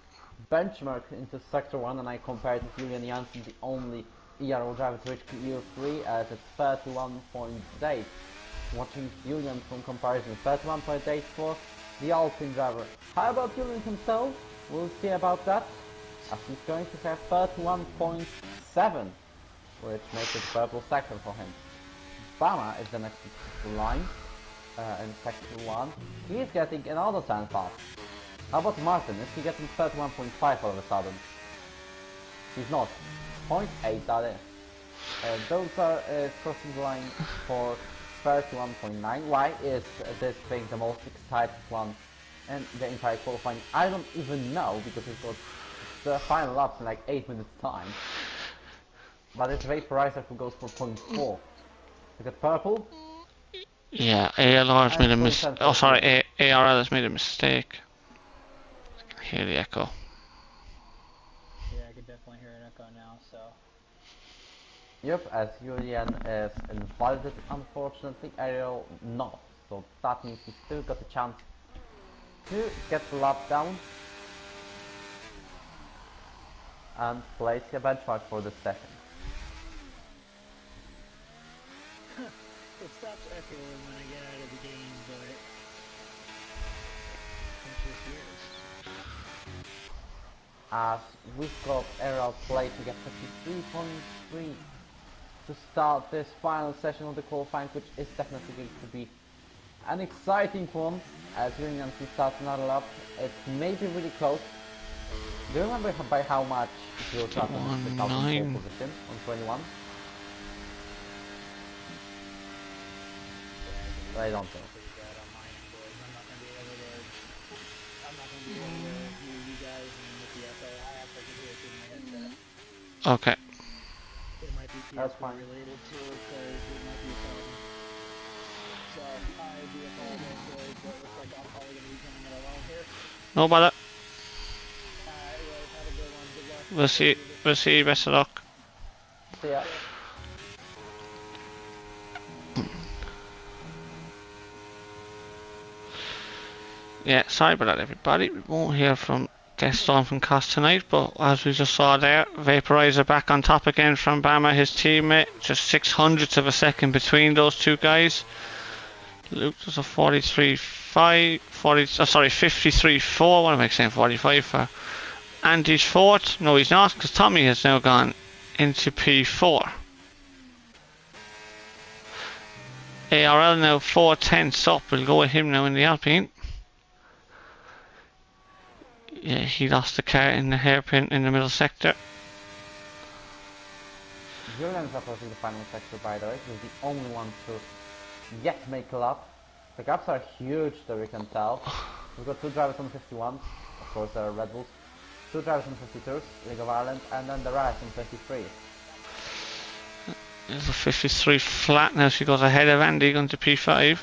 benchmark into Sector 1 and I compared with Julian Janssen, the only ERO driver to reach EU3 at 31.8. Watching Julian from comparison, 31.8 for the Alpine driver. How about Julian himself? We'll see about that, as he's going to have 31.7, which makes it purple sector for him. Bama is the next line in Sector 1. He's getting another 10 fast. How about Martin? Is he getting 31.5 all of a sudden? He's not. 0.8 that is. Those are crossing the line for 31.9. Why is this being the most exciting one in the entire qualifying? I don't even know, because we've got the final laps in like 8 minutes time. But it's Vaporizer who goes for 0.4. Look at purple. Yeah, ALR has made a mistake. Oh, sorry, ARL has made a mistake. I can hear the echo. Yeah, I could definitely hear an echo now, so. Yep, as Julian is invalid, unfortunately, ERO not. So that means he still got a chance to get the lap down and place a benchmark for the second. It stops echoing when I get out of the game, but it's just weird. As we've got ERO play to get 53.3 to start this final session of the qualifying, which is definitely going to be an exciting one. As Julian starts another lap, it may be really close. Do you remember by how much Joe Chapman is out in pole position on 21? I don't think. Okay. It might be That's fine. related to it, because it might be some. So I do apologize, boys, but it looks like I'm probably going to be coming it alone here. No bother. Alright, well, have a good one. Good luck. We'll see. We'll see. Best of luck. See ya. Yeah, sorry about that, everybody. We won't hear from Deston from COS tonight, but as we just saw there, Vaporizer back on top again from Bama, his teammate. Just 600ths of a second between those two guys. Luke does a 53.4. What am I saying? 45 for Andy's fourth. No, he's not, because Tommy has now gone into P4. ARL now 4 tenths up. We'll go with him now in the Alpine. Yeah, he lost the car in the hairpin in the middle sector. Julian's approaching the final sector, by the way. He's the only one to yet make a lap. The gaps are huge, though you can tell. We've got 2 drivers on 51. Of course, there are Red Bulls. 2 drivers on 52s, League of Ireland, and then the rest on 23. There's a 53 flat now. She goes ahead of Andy, going to P5.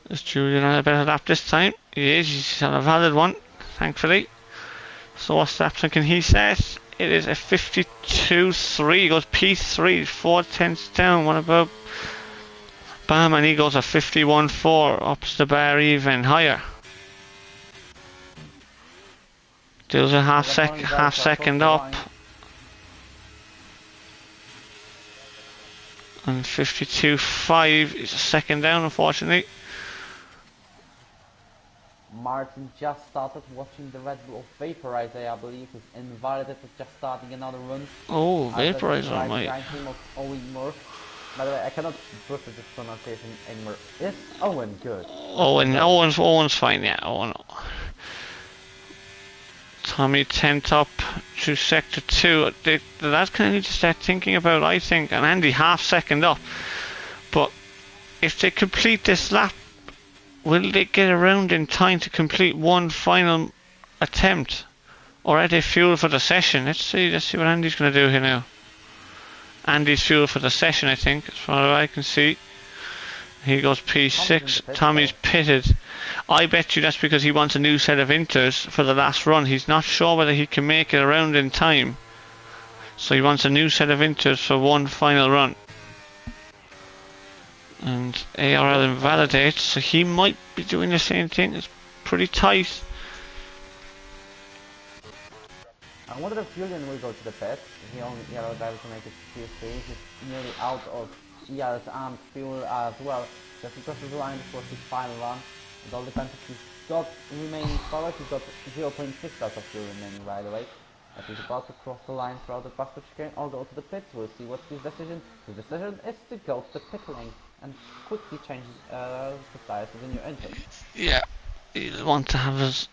Is Julian on a better lap this time? He is. He's on a valid one, thankfully. So what's laps can he set? It is a 52.3. He goes P3, 4 tenths down. What about Bam? And he goes a 51.4, ups the bar even higher. Deals a half second up. And 52.5 is a second down, unfortunately. Martin just started watching the Red Bull Vaporizer, I believe, is invalid. It's just starting another run. Oh, Vaporizer, mate. By the way, I cannot butcher this pronunciation anymore. Is Owen good? Owen's fine, yeah. Owen. Tommy 10th up to sector 2. That's kind of need to start thinking about, I think. And Andy half second up. But if they complete this lap, will they get around in time to complete one final attempt? Or are they fueled for the session? Let's see what Andy's going to do here now. Andy's fueled for the session, I think, as far as I can see. He goes P6. Tommy's pitted. I bet you that's because he wants a new set of inters for the last run. He's not sure whether he can make it around in time. So he wants a new set of inters for one final run. And ARL invalidates, so he might be doing the same thing. It's pretty tight. I wonder if Julian will go to the pit. He only ERO driver to make it Q3. He's nearly out of ERs and fuel as well. Just because of the line for his final run. It all depends if he's got remaining power. He's got 0.6 lots of fuel remaining, by the way. But he's about to cross the line throughout the past chicane or go to the pits. We'll see what's his decision. His decision is to go to the pit lane and quickly change the tires to the new engine. Yeah, you want to have his.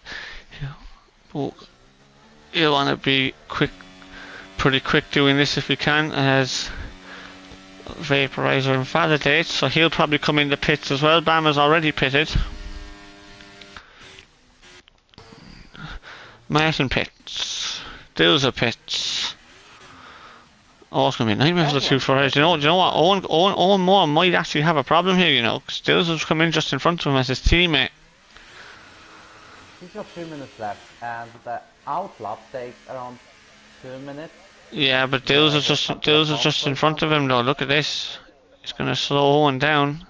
You want to be quick, pretty quick doing this if you can, as vaporizer invalidates. So he'll probably come in the pits as well. Bama's already pitted. Martin pits. Dills pits. Oh, it's going to be a nightmare for the two Ferraris. You know what? Owen Moore might actually have a problem here, you know, because Dills has come in just in front of him as his teammate. He's got 3 minutes left, and the outlap takes around 2 minutes. Yeah, but Dills is just in front of him though. Look at this. He's going to slow Owen down.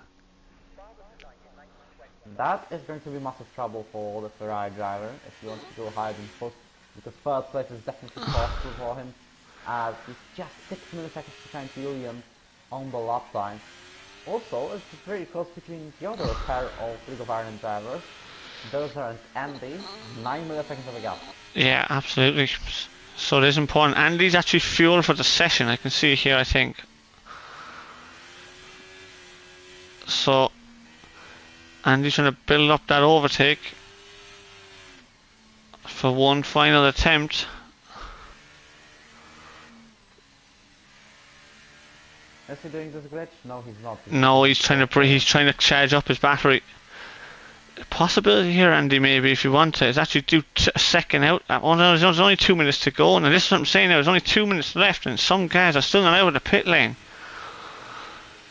That is going to be massive trouble for the Ferrari driver if he wants to go higher than first, because third place is definitely possible for him, as he's just 6 milliseconds behind Julian on the lap time. Also, it's very close between the other pair of League of Ireland drivers. Those are Andy, 9 milliseconds of a gap. Yeah, absolutely. So it is important. Andy's actually fuel for the session, I can see here, I think. So Andy's trying to build up that overtake for one final attempt. Is he doing this glitch? No, he's not. No, he's trying to charge up his battery. Possibility here, Andy, maybe if you want to, is actually do a second out. Oh no, there's only 2 minutes to go. Now this is what I'm saying now. There's only 2 minutes left, and some guys are still not out of the pit lane.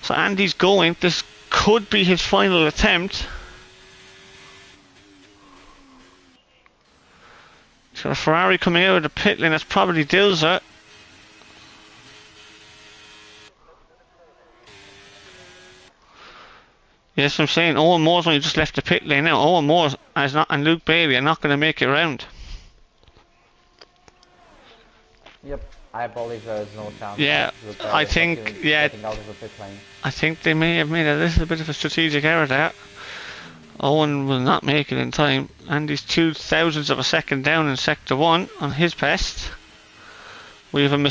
So Andy's going. This could be his final attempt. He's got a Ferrari coming out of the pit lane. That's probably Dilzer. Yes, I'm saying Owen Moore's only just left the pit lane now. Owen Moore and Luke Bailey are not going to make it round. Yep, I believe there is no chance. Yeah, I think I think they may have made a little bit of a strategic error there. Owen will not make it in time, and he's 0.02 of a second down in sector 1 on his best. We have a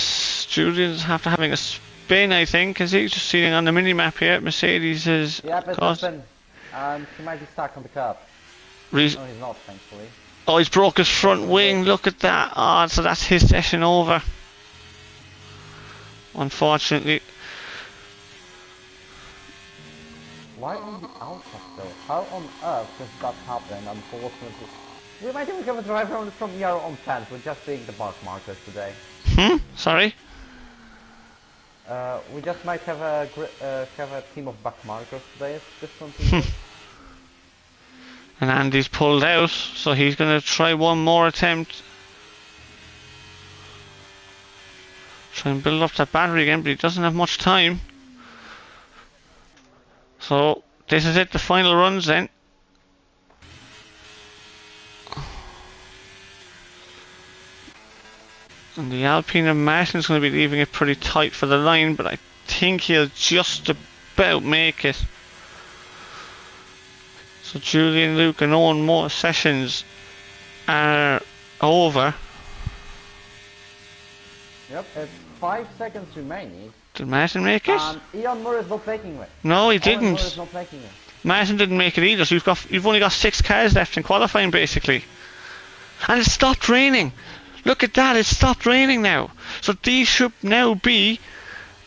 Julian's after having a spin, I think, is he just seeing on the mini map here? Mercedes is. Yeah, but spin. He might be stuck on the curb. No, he's not, thankfully. Oh, he's broke his front wing. Look at that. Oh, so that's his session over. Unfortunately. Why on the outside though? How on earth does that happen? Unfortunately, we might even have a driver from ERO on fence. We're just seeing the mark markers today. Sorry. We just might have a team of back markers today. Is this something? And Andy's pulled out, so he's going to try one more attempt. Try and build up that battery again, but he doesn't have much time. So this is it, the final runs then. And the Alpine and Martin's going to be leaving it pretty tight for the line, but I think he'll just about make it. So Julian, Luke and Owen Moore sessions are over. Yep, it's 5 seconds remaining. Did Martin make it? Ian Moore is not making it. No, he didn't. Moore is not making it. Martin didn't make it either, so you've only got 6 cars left in qualifying basically. And it stopped raining. Look at that, it stopped raining now. So these should now be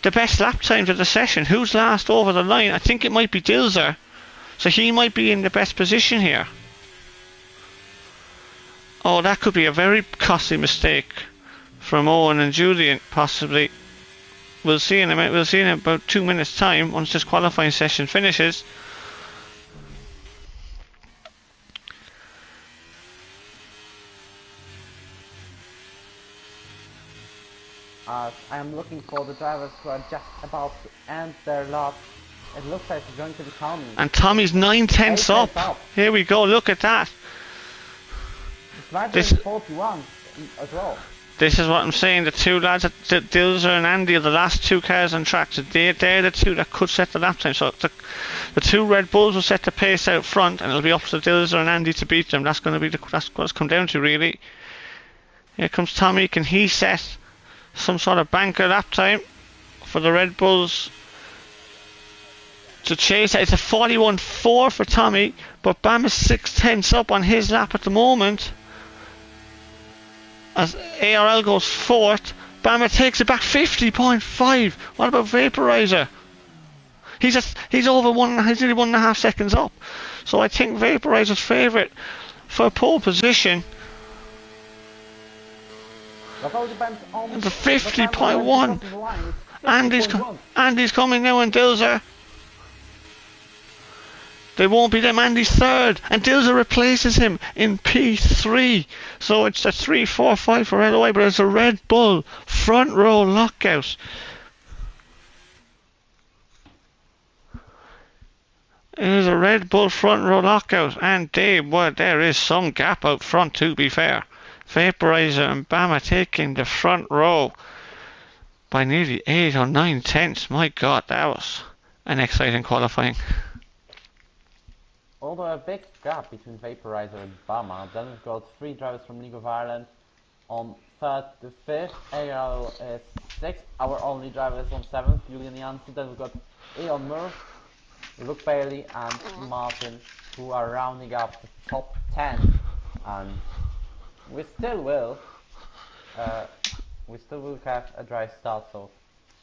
the best lap times of the session. Who's last over the line? I think it might be Dilzer. So he might be in the best position here. Oh, that could be a very costly mistake from Owen and Julian, possibly. We'll see in a minute. We'll see in about 2 minutes' time once this qualifying session finishes. I am looking for the drivers who are just about to end their lap. It looks like it's going to be Tommy. And Tommy's 9/10 up. Here we go, look at that. It's 41 as well. This is what I'm saying. The two lads, Dilzer and Andy, are the last two cars on track. So they're the two that could set the lap time. So the two Red Bulls will set the pace out front, and it'll be up to Dilzer and Andy to beat them. That's going to be that's what it's come down to, really. Here comes Tommy. Can he set some sort of banker lap time for the Red Bulls to chase? It's a 41.4 for Tommy, but Bam is 6/10 up on his lap at the moment. As ARL goes 4th, Bama takes it back 50.5. What about Vaporizer? He's over he's nearly 1.5 seconds up. So I think Vaporizer's favourite for pole position. The 50.1. Andy's coming now, and Dilzer. They won't beat him. Andy's 3rd, and Dilzer replaces him in P3. So it's a 3-4-5 for LOI, but it's a Red Bull front row lockout. It is a Red Bull front row lockout, and there is some gap out front, to be fair. Vaporizer and Bama taking the front row by nearly 8 or 9 tenths. My God, that was an exciting qualifying. Although a big gap between Vaporizer and Bama, then we've got 3 drivers from League of Ireland on 3rd to 5th. ARL is 6th. Our only driver is on 7th, Julian Janssen. Then we've got Ian Murph, Luke Bailey and Martin, who are rounding up the top 10. And we still will have a dry start, so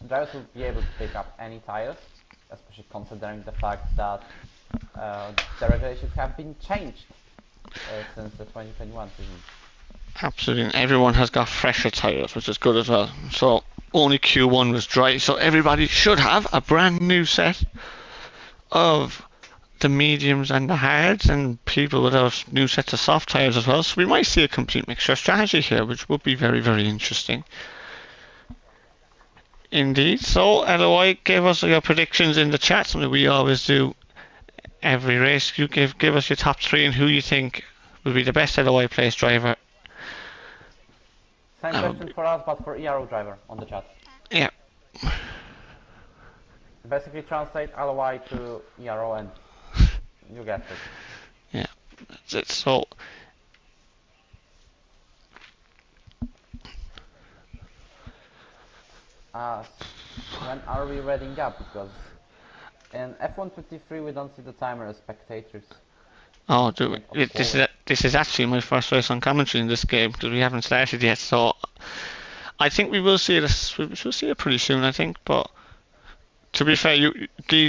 drivers will be able to pick up any tires, especially considering the fact that the regulations have been changed since the 2021 season. Absolutely, and everyone has got fresher tyres, which is good as well. So only Q1 was dry, so everybody should have a brand new set of the mediums and the hards, and people with a new sets of soft tyres as well. So we might see a complete mixture strategy here, which would be very, very interesting indeed. So LOI, give us your predictions in the chat, something we always do every race. You give us your top 3 and who you think will be the best LOI place driver. Same question for us, but for ERO driver on the chat. Yeah. Basically translate LOI to ERO and you get it. Yeah, that's it. So when are we reading up? Because in F153 we don't see the timer as spectators. oh, this is actually my first race on commentary in this game because we haven't started yet. So I think we will see it. We will see it pretty soon, I think. But to be fair,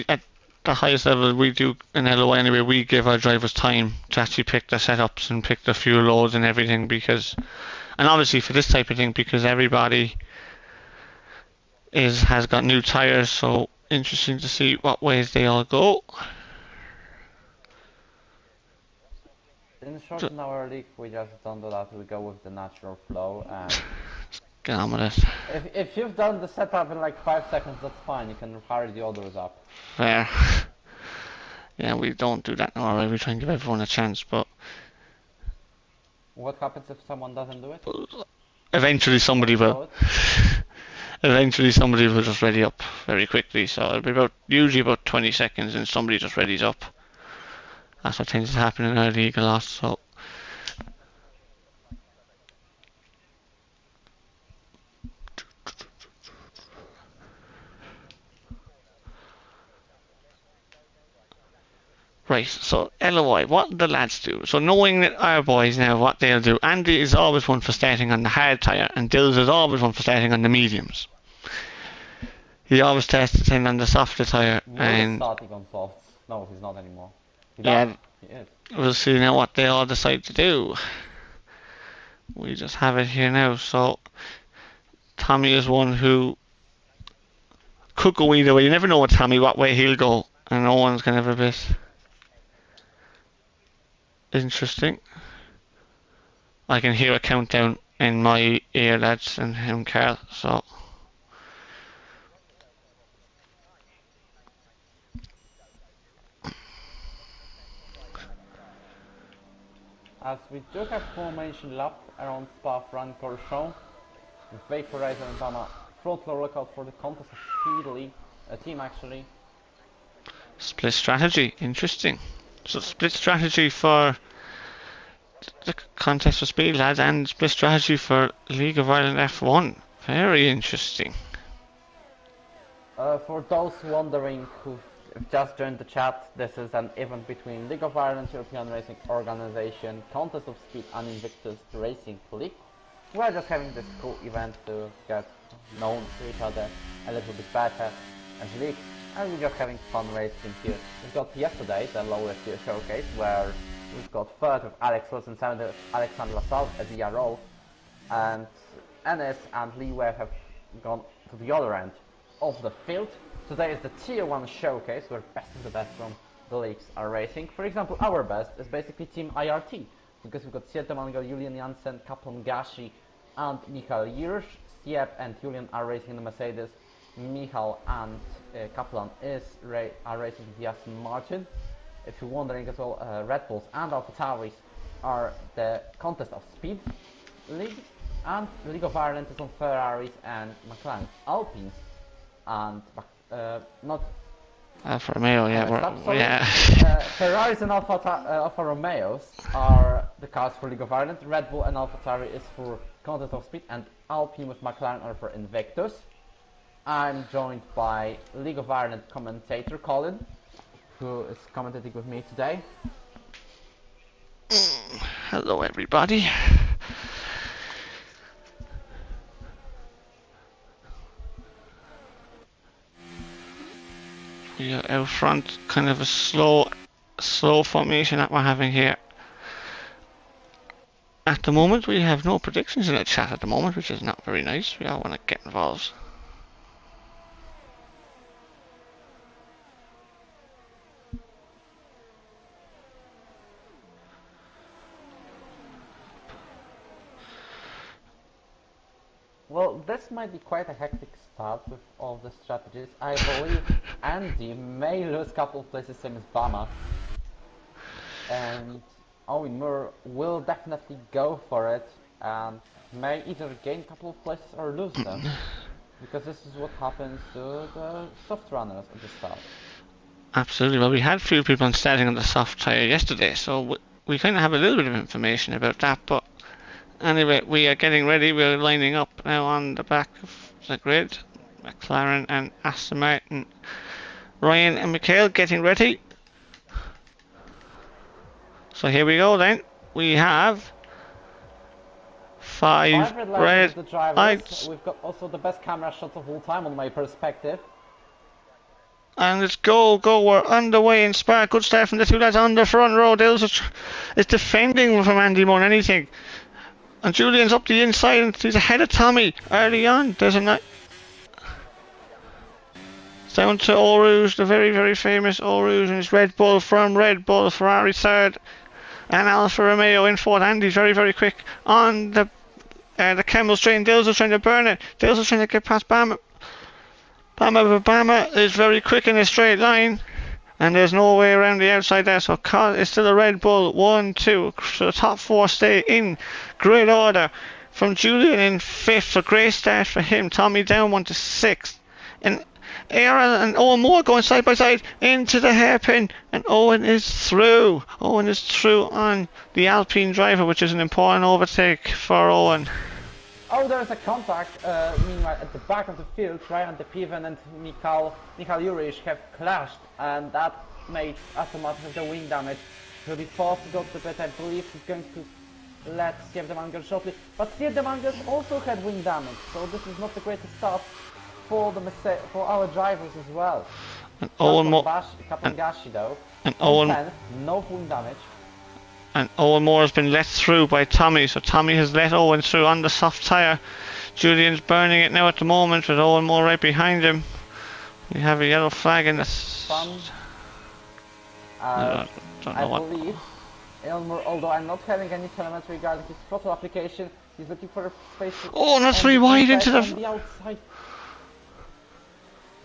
at the highest level we do in LOI anyway, we give our drivers time to actually pick the setups and pick the fuel loads and everything, and obviously for this type of thing, because everybody has got new tyres, so interesting to see what ways they all go. In short, in our league we just don't do that, we go with the natural flow, and get on with it. If you've done the setup in like 5 seconds, that's fine, you can hurry the others up. Fair. Yeah, we don't do that now, right? We try and give everyone a chance, but what happens if someone doesn't do it? Eventually somebody will. Eventually somebody will just ready up very quickly, so it'll be usually about 20 seconds and somebody just readies up. That's what tends to happen in our league a lot, so right, so LOI, what do the lads do? So knowing that our boys now, what they'll do, Andy is always one for starting on the hard tyre, and Dills is always one for starting on the mediums. He always tested in on the softer tyre, and starting on softs. No, he's not anymore. Yeah, he is. We'll see now what they all decide to do. We just have it here now. So Tommy is one who could go either way. You never know with Tommy what way he'll go, and no one's gonna have a bit interesting. I can hear a countdown in my ear, lads, and him, Carl. So as we do have formation lap around Spa-Francorchamps, Vaporizer and Bama front row lookout for the contest of Speedly, a team actually. Split strategy, interesting. So split strategy for the contest for Speed Lads and split strategy for League of Ireland F1. Very interesting. For those wondering who just joined the chat, this is an event between League of Ireland European Racing Organization, Contest of Speed and Invictus Racing League. We're just having this cool event to get known to each other a little bit better as leagues, and we're just having fun racing here. We've got yesterday the lowest tier showcase where we've got third with Alex Wilson, seventh with Alexander Lassalle as ERO, and Ennis and Lee Webb have gone to the other end of the field. Today is the tier 1 showcase where best of the best from the leagues are racing. For example, our best is basically Team IRT, because we've got Siete Mangal, Julian Janssen, Kaplan Gashi and Michal Jirsch. Siep and Julian are racing in the Mercedes. Michal and Kaplan are racing the Aston Martin. If you're wondering as well, Red Bulls and AlphaTauris are the Contest of Speed League, and the League of Ireland is on Ferraris and McLaren. Alpines and not Alfa Romeo, yeah, Ferraris and Alfa Romeos are the cars for League of Ireland. Red Bull and AlphaTauri is for Contest of Speed, and Alpine with McLaren are for Invictus. I'm joined by League of Ireland commentator Colin, who is commentating with me today. Hello everybody. We are out front, kind of a slow formation that we're having here. At the moment we have no predictions in the chat at the moment, which is not very nice. We all want to get involved. Well, this might be quite a hectic start with all the strategies. I believe Andy may lose a couple of places, same as Bama. And Owen Moore will definitely go for it and may either gain a couple of places or lose them. Because this is what happens to the soft runners at the start. Absolutely. Well, we had a few people starting on the soft tyre yesterday, so we kind of have a little bit of information about that, but anyway, we are getting ready. We're lining up now on the back of the grid. McLaren and Aston Martin. Ryan and Mikhail getting ready. So here we go then. We have five red lights. We've got also the best camera shots of all time on my perspective. And let's go. We're underway in Spa. Good start from the two lads on the front row. Dales is defending from Andy more than anything. And Julian's up the inside and he's ahead of Tommy early on. There's a down to Eau Rouge, the very, very famous Eau Rouge, and it's Red Bull from Red Bull, Ferrari third, and Alfa Romeo in fourth. Andy's very, very quick on the Kemmel straight, and Dales is trying to burn it. Dales is trying to get past Bama. Bama is very quick in a straight line, and there's no way around the outside there, so it's still a Red Bull. 1, 2, so the top four stay in grid order. From Julian in fifth, a great start for him. Tommy down 1 to 6th, and ERO and Owen Moore going side by side into the hairpin, and Owen is through. Owen is through on the Alpine driver, which is an important overtake for Owen. Oh, there's a contact, meanwhile, at the back of the field. Ryan De Piven and Michal Jurich have clashed, and that made Aston Martin have the wing damage. He'll be forced to go to the pit. I believe he's going to let Siep de Mangers shortly, but Siep de Mangers also had wing damage, so this is not the greatest start for our drivers as well. And Owen Moore, Kaplan Gashi though, and Owen, 10, no wing damage. And Owen Moore has been let through by Tommy, so Tommy has let Owen through on the soft tyre. Julian's burning it now at the moment with Owen Moore right behind him. We have a yellow flag in the I believe Elmer, although I'm not having any telemetry regarding his throttle application, he's looking for a space. Oh, not very wide into the outside.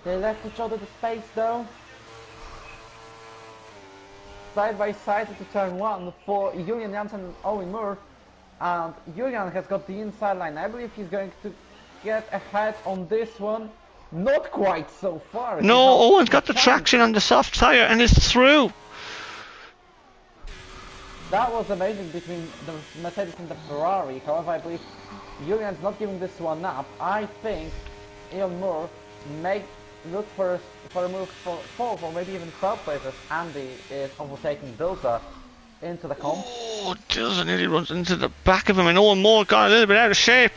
They left each other the space though. Side by side to turn 1 for Julian Janssen and Owen Moore, and Julian has got the inside line. I believe he's going to get ahead on this one? Not quite so far. No, Owen's got the traction on the soft tyre and it's through. That was amazing between the Mercedes and the Ferrari. However, I believe Julian's not giving this one up. I think Ian Moore may look for a move for fourth or maybe even third place as Andy is overtaking Dilsa into the comp. Oh, Dilsa nearly runs into the back of him and Owen Moore got a little bit out of shape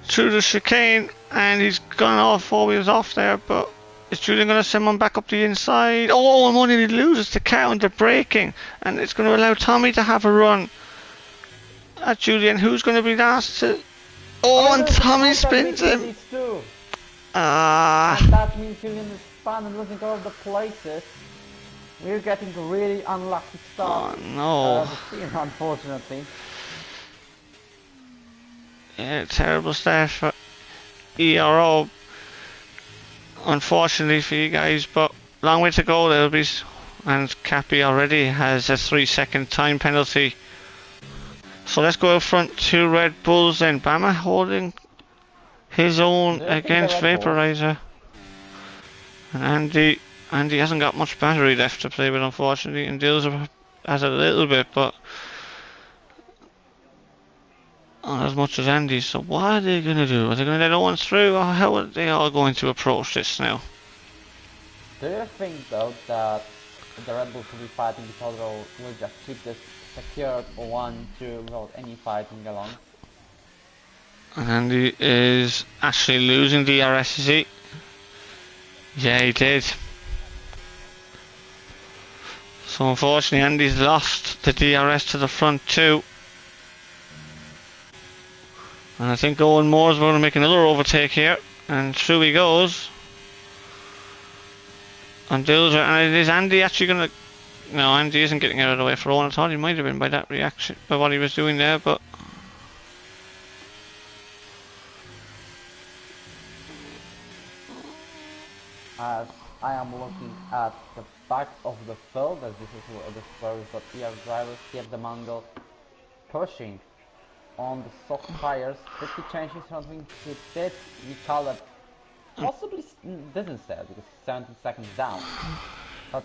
through the chicane and he's gone off 4 wheels off there, but is Julian going to send one back up the inside? Oh, Owen Moore nearly loses the car under braking and it's going to allow Tommy to have a run at Julian, who's going to be last to... Oh, and Tommy spins him. And that means Julian is spun and losing all of the places. We're getting a really unlucky start. Oh no. Unfortunately. Yeah, terrible start for ERO. Unfortunately for you guys, but long way to go there'll be, and Cappy already has a 3-second time penalty. So let's go out front to Red Bulls and Bama holding his own against Vaporizer. And Andy hasn't got much battery left to play with, unfortunately, and Dills has a little bit, but not as much as Andy. So what are they going to do? Are they going to let Owen through, or how are they all going to approach this now? Do you think, though, that the Red Bulls will be fighting each other, or will just keep this secured 1-2 without any fighting along? And Andy is actually losing the DRS, is he? Yeah, he did. So unfortunately Andy's lost the DRS to the front too. And I think Owen Moore's going to make another overtake here. And through he goes. And Dills and is Andy actually going to... No, Andy isn't getting out of the way for Owen. I thought he might have been by that reaction, by what he was doing there, but... As I am looking at the back of the field, as this is where we've got ERO drivers, Steve the Mangle pushing on the soft tires. 50 changes, something he did recolor, possibly didn't say it because 17 seconds down, but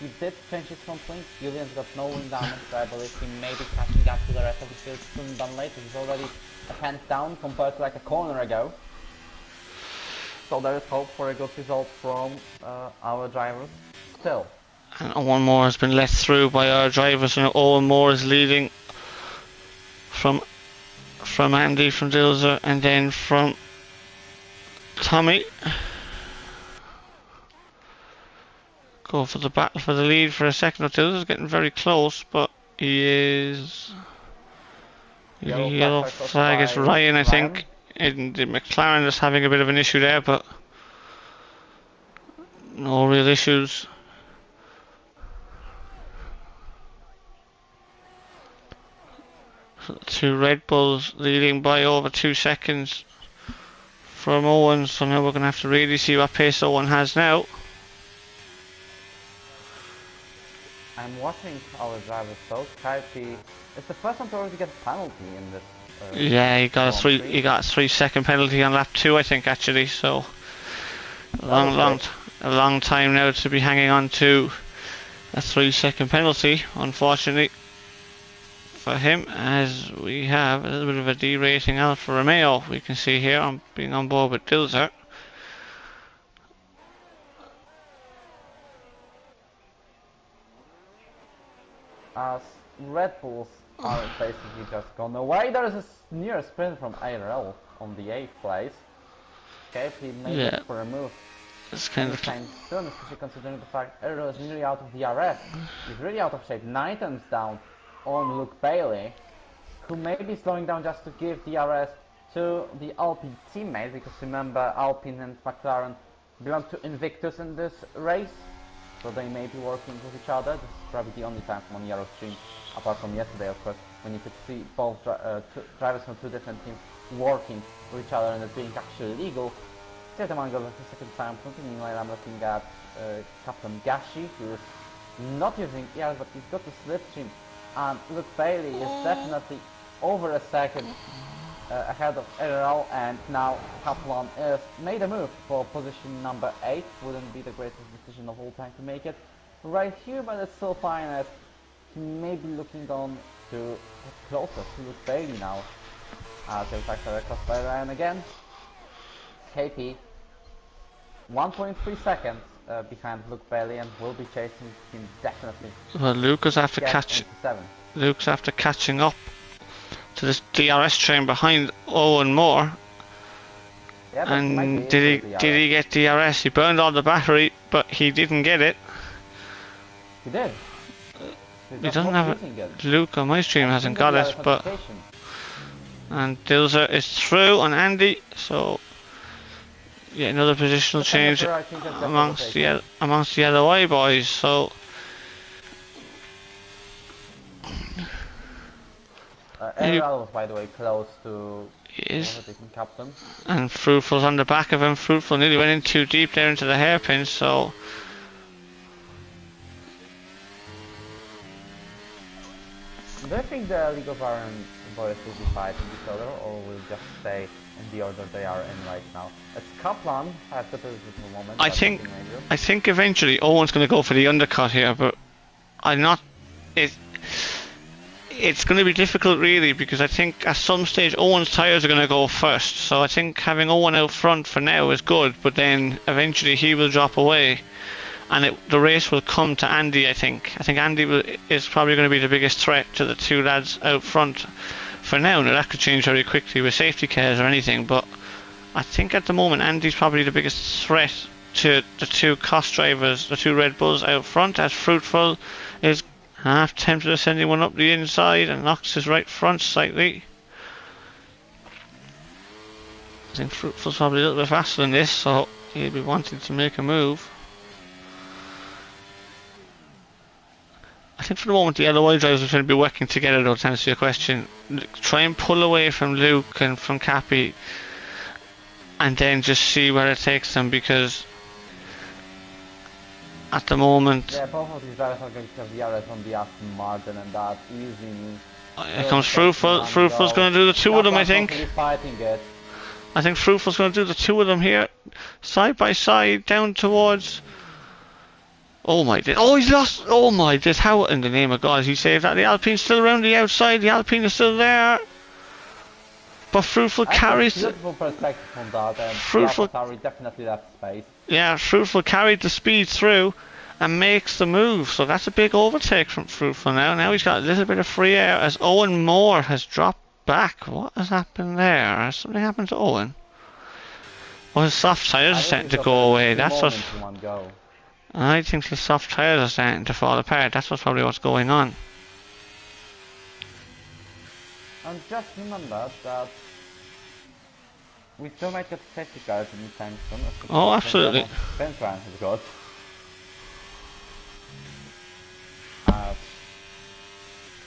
he did change his front wing. Julian's got no wing damage, so I believe he may be catching up to the rest of the field soon than later. He's already a tenth down compared to like a corner ago. So there is hope for a good result from our drivers still. And Owen Moore has been let through by our drivers, and Owen Moore is leading from Andy, from Dilser, and then from Tommy. Go for the battle for the lead for a second or two. Dilser's getting very close, but he is... Yellow flag is Ryan, I think. And the McLaren is having a bit of an issue there, but no real issues. Two Red Bulls leading by over 2 seconds from Owen, so now we're going to have to really see what pace Owen has now. I'm watching our drivers though. Kaipi is the first one to already get a penalty in this. Yeah, he got a 3-second penalty on lap 2, I think, actually. So a long time now to be hanging on to a 3-second penalty, unfortunately for him, as we have a little bit of a derating out for Romeo. We can see here on being on board with Dilser. As Red Bulls are basically just gone away. There is a near sprint from IRL on the 8th place. Okay, he made it for a move. It's kind of time soon, especially considering the fact ERO is nearly out of the DRS. He's really out of shape. 9 turns down on Luke Bailey, who may be slowing down just to give DRS to the Alpine teammates, because remember, Alpine and McLaren belong to Invictus in this race, so they may be working with each other. This is probably the only time on ERO stream, apart from yesterday, of course, when you could see both drivers from 2 different teams working with each other and it being actually legal. Here's the Mango for the second time. Meanwhile, I'm looking at Captain Gashi, who is not using ERs, but he's got the slipstream. And Luke Bailey is definitely over a second ahead of ERO, and now Kaplan is made a move for position number 8. Wouldn't be the greatest decision of all time to make it right here, but it's still fine as he may be looking on to get closer to Luke Bailey now. So factor across by Ryan again. KP 1.3 seconds behind Luke Bailey and will be chasing him definitely. Well, Luke's after catching up to this DRS train behind Owen Moore. Yeah, and did he get DRS? He burned all the battery, but he didn't get it. He did. He doesn't have it. Luke on my stream hasn't got it, but and Dilzer is through on Andy, so yeah, another positional change amongst the LOI boys. So ERO was, by the way, close to overtaking captain. And Fruitful's on the back of him. Fruitful nearly went in too deep there into the hairpin, so do you think the League of Iron boys will be fighting each other, or will just stay in the order they are in right now? It's Kaplan at the positional moment. I think eventually Owen's going to go for the undercut here, but I'm not. It's going to be difficult really, because I think at some stage Owen's tyres are going to go first. So I think having Owen out front for now is good, but then eventually he will drop away, and the race will come to Andy. I think Andy is probably going to be the biggest threat to the two lads out front for now. Now that could change very quickly with safety cars or anything, but I think at the moment Andy's probably the biggest threat to the two COS drivers, the two Red Bulls out front, as Fruitful is half tempted to send one up the inside and knocks his right front slightly. I think Fruitful's probably a little bit faster than this, so he'll be wanting to make a move. I think for the moment the LOI drivers are going to be working together though, to answer your question. Try and pull away from Luke and from Cappy, and then just see where it takes them, because at the moment, yeah, both of these drivers are going to have DRS on the Aston Martin, and that easy means here comes Fruitful. Fruitful's going to do the two of them, I think. I think Fruitful's going to do the two of them here, side by side, down towards. Oh my! He's lost. Oh my! How in the name of God he saved that? The Alpine's still around the outside. The Alpine is still there. But Fruitful carries. Beautiful perspective from that. And Fruitful definitely left space. Yeah, Fruitful carried the speed through and makes the move. So that's a big overtake from Fruitful now. Now he's got a little bit of free air as Owen Moore has dropped back. What has happened there? Has something happened to Owen? Well, his soft tyres are starting to go away. That's what. I think his soft tyres are starting to fall apart. That's probably what's going on. And just remember that we still might get safety cars anytime soon. Oh, absolutely. Has got.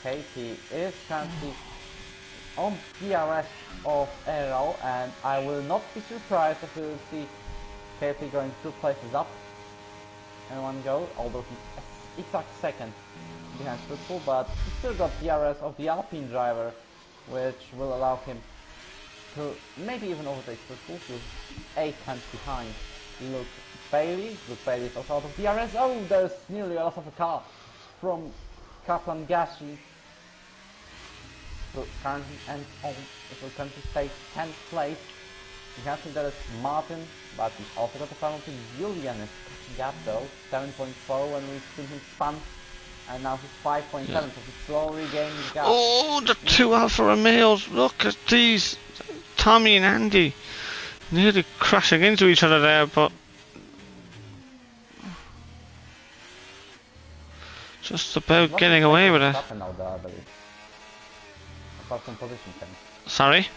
Katie is currently on DRS of ERO, and I will not be surprised if we will see Katie going 2 places up in one go, although he's exact second behind Fruitful, but he still got DRS of the Alpine driver, which will allow him to maybe even overtake Fruitful. He's 8 times behind Luke Bailey. Luke Bailey is also out of DRS. Oh, there's nearly a loss of a car from Kaplan Gashi. So currently and on, it will currently stay 10th place. You can see that it's Martin, but he's also got a penalty. Julian is catching up though, 7.4 when we see him spun. And now he's 5.7, so he's slowly gaining the gap. Oh, the two Alfa Romeos, look at these. Tommy and Andy nearly crashing into each other there, but just about getting away with it. Apart from position change. Sorry?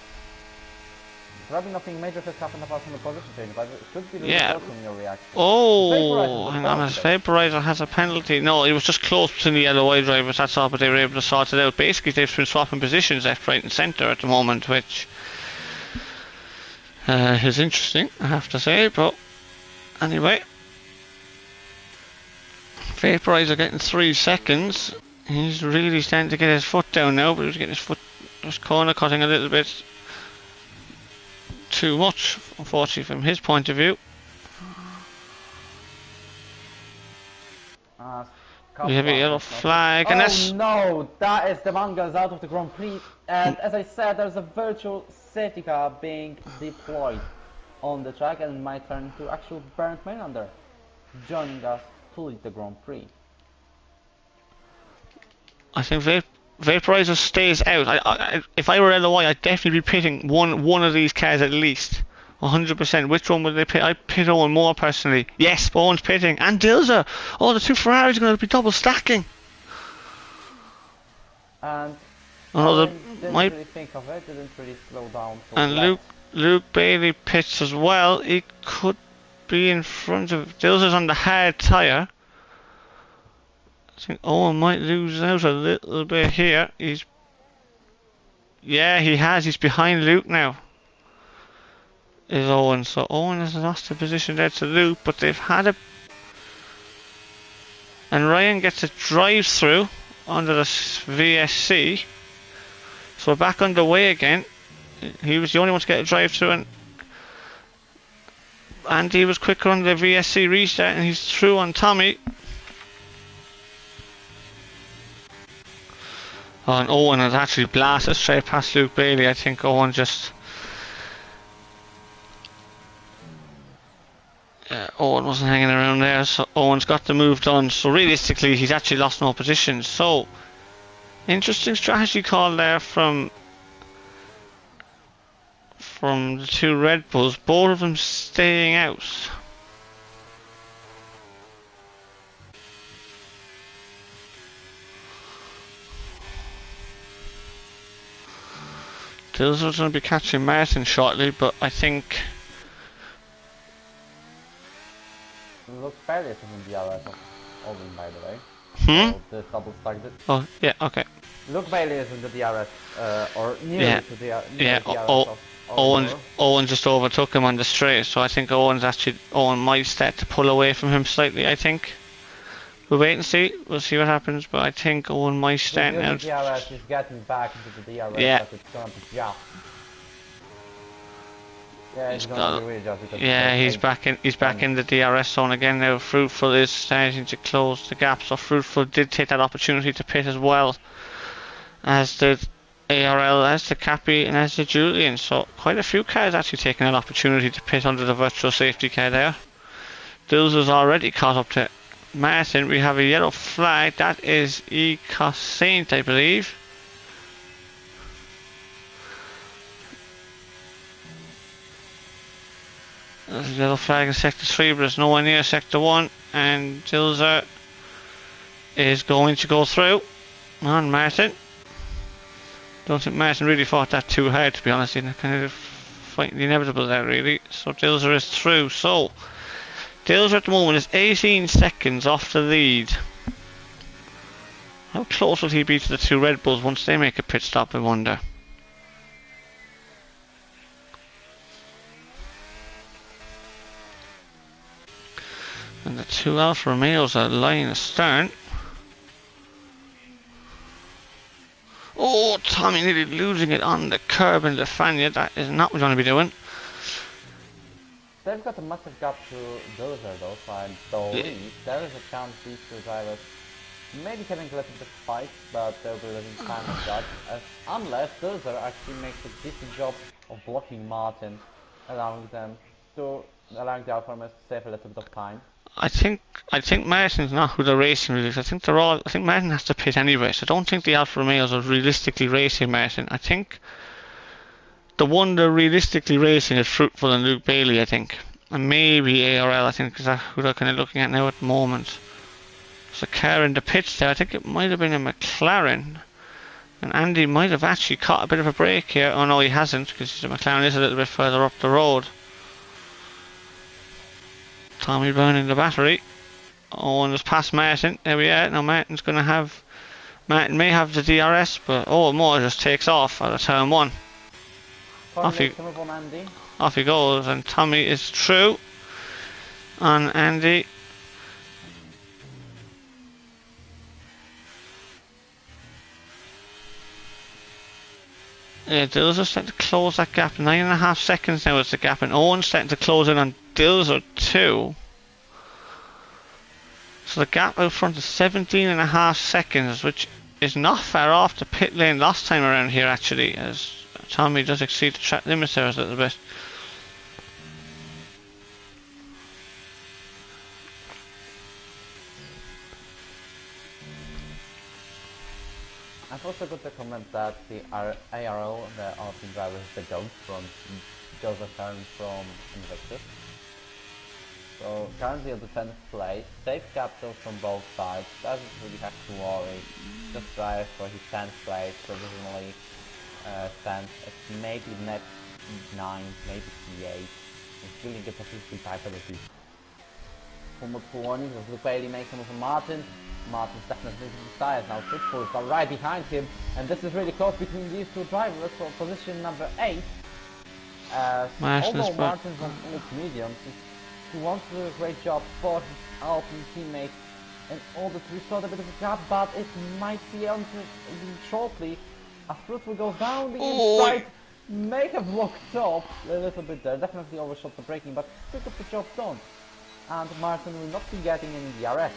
Probably nothing major has happened apart from the position change, but it should be really close in your reaction. Oh, hang on, his Vaporizer has a penalty. No, it was just close between the LOI drivers, that's all, but they were able to sort it out. Basically, they've been swapping positions left, right and centre at the moment, which is interesting, I have to say, but anyway. Vaporizer getting 3 seconds. He's really starting to get his foot down now, but he's getting his foot just corner cutting a little bit. too much, unfortunately, from his point of view. We have a yellow flag, and that's... Oh no, that is the man goes out of the Grand Prix. And as I said, there's a virtual safety car being deployed on the track, and my turn to actual Bernd Mailander joining us to lead the Grand Prix. I think Vaporizer stays out. If I were LOI, I'd definitely be pitting one of these cars at least. 100%. Which one would they pit? I'd pit Owen more personally. Yes, Owen's pitting. And Dilzer. Oh, the two Ferraris are going to be double stacking. And Another, didn't really think of it, didn't really slow down. And Luke Bailey pits as well. He could be in front of... Dilzer's on the hard tyre. I think Owen might lose out a little bit here. Yeah, he has. He's behind Luke now. Is Owen. So Owen has lost the position there to Luke, but they've had a... And Ryan gets a drive through under the VSC. So we're back underway again. He was the only one to get a drive through, and Andy was quicker on the VSC restart, and he's through on Tommy. Oh, and Owen has actually blasted straight past Luke Bailey. I think Owen just... Owen wasn't hanging around there, so Owen's got the move done. So realistically, he's actually lost no position. So, interesting strategy call there from the two Red Bulls. Both of them staying out. Dilzer's going to be catching Martin shortly, but I think... Luke Bailey is in the DRS of Owen, by the way. So this double stacked it. Oh, yeah, okay. Luke Bailey is in the DRS, or nearly to the DRS of Owen just overtook him on the straight, so I think Owen might start to pull away from him slightly, I think. We'll wait and see, we'll see what happens, but I think Owen might start now. The DRS is getting back into the DRS, yeah. But it's going to just... Yeah, he's back in the DRS zone again now. Fruitful is starting to close the gap, so Fruitful did take that opportunity to pit as well as the ARL, as the Cappy, and as the Julian. So quite a few cars actually taking that opportunity to pit under the virtual safety car there. Dilzer's already caught up to Martin. We have a yellow flag. That is ECOS Saint, I believe. There's a yellow flag in Sector 3, but there's no one near Sector 1. And Dilzer is going to go through on Martin. Don't think Martin really fought that too hard, to be honest. He's kind of fighting the inevitable there, really. So Dilzer is through. So Dilzer at the moment is 18 seconds off the lead. How close will he be to the two Red Bulls once they make a pit stop, I wonder? And the two Alfa Romeos are lying astern. Oh, Tommy nearly losing it on the curb in the Fania. That is not what we're going to be doing. They've got a massive gap to Dilzer though, so I believe there is a chance these two drivers maybe having a little bit of fight, but they'll be letting time of that, unless Dilzer actually makes a decent job of blocking Martin, allowing the Alfa Romeos to save a little bit of time. I think Martin's not who they're racing with. I think Martin has to pit anyway, so I don't think the Alfa Romeos are realistically racing Martin. I think the one they're realistically racing is Fruitful and Luke Bailey, I think. And maybe ARL, I think, is who they're kind of looking at now at the moment. There's a car in the pits there. I think it might have been a McLaren. And Andy might have actually caught a bit of a break here. Oh no, he hasn't, because the McLaren is a little bit further up the road. Tommy burning the battery. Owen has passed Martin. There we are. Now Martin may have the DRS, but Owen Moore just takes off out of turn 1. Off he goes, and Tommy is through on Andy. Yeah, Dills are starting to close that gap. 9.5 seconds now is the gap, and Owen's starting to close in on Dills are 2. So the gap out front is 17.5 seconds, which is not far off the pit lane last time around here actually, as Tommy does exceed the track limits there a little bit. I've also got to comment that the IRL, the team driver, is the GOAT from Joseph Hearn from Invictus. So currently on the 10th place, safe captures from both sides, doesn't really have to worry, just drive for his 10th place, provisionally stands at maybe net 9, maybe P8, and feeling a position vitality. Multiple warnings as Luke Bailey makes a move on Martin. Martin's definitely in the tires now. Pitbull is right behind him, and this is really close between these two drivers for position number 8. Although Martin's on mediums, he wants to do a great job for his Alpine teammates in order to restore a bit of a gap, but it might be on shortly. As Fruitful goes down the inside, may have locked up a little bit there, definitely overshot the braking, but still got the job done. And Martin will not be getting any DRS.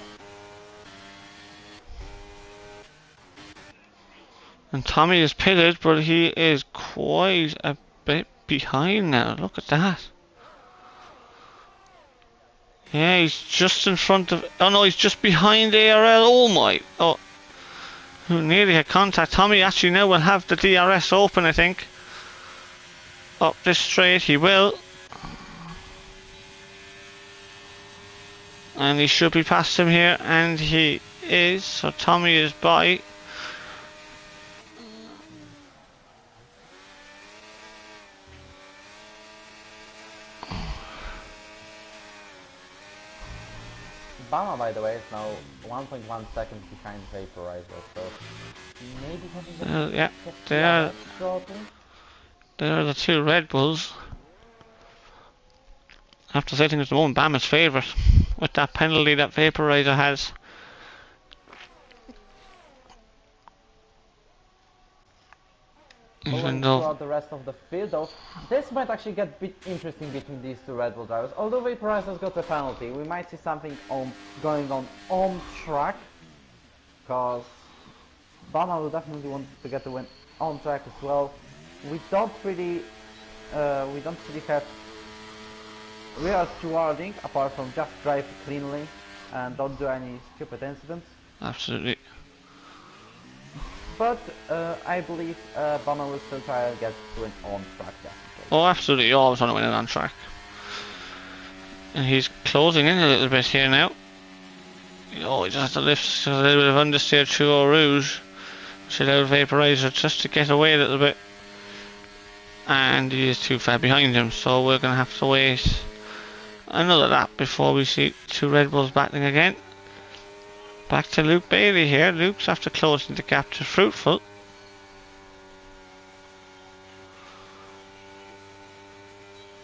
And Tommy is pitted, but he is quite a bit behind now. Look at that. Yeah, he's just in front of... Oh no, he's just behind ARL. Oh my... Oh, who nearly had contact. Tommy actually now will have the DRS open, I think. Up this straight, he will. And he should be past him here, and he is. So Tommy is by. Bama, by the way, is now 1.1 seconds behind Vaporizer, so maybe yeah, there are the two Red Bulls. I have to say, I think it's the moment Bama's favourite with that penalty that Vaporizer has. Even though throughout the rest of the field, though, this might actually get a bit interesting between these two Red Bull drivers. Although Vaporizer's got a penalty, we might see something going on track, because Bama will definitely want to get the win on track as well. We don't really have real stewarding apart from just drive cleanly and don't do any stupid incidents. Absolutely. But I believe Bama will still try to get to win on track. Oh, absolutely. You always want to win it on track. And he's closing in a little bit here now. Oh, he just has to lift a little bit of understeer through Eau Rouge, which allowed Vaporizer just to get away a little bit. And he is too far behind him, so we're going to have to wait another lap before we see two Red Bulls battling again. Back to Luke Bailey here. Luke's after closing the gap to Fruitful.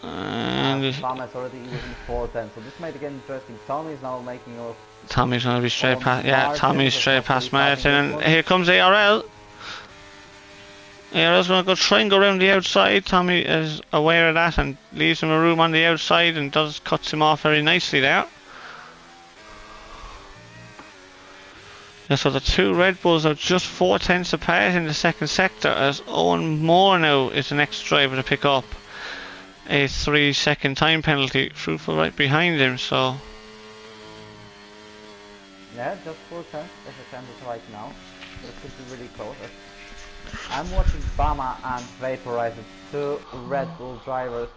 And Bama's already using 410, so this might get interesting. Tommy's now making a... Tommy's going to be straight past... Yeah, Tommy's straight past Martin, and here comes ARL. ARL's going to go try and go around the outside. Tommy is aware of that and leaves him a room on the outside and cuts him off very nicely there. Yeah, so the two Red Bulls are just 4/10 apart in the second sector, as Owen Moore now is the next driver to pick up a 3-second time penalty. Fruitful right behind him, so... Yeah, just 4/10 as it stands right now. This could be really close. I'm watching Bama and Vaporizer, two Red Bull drivers,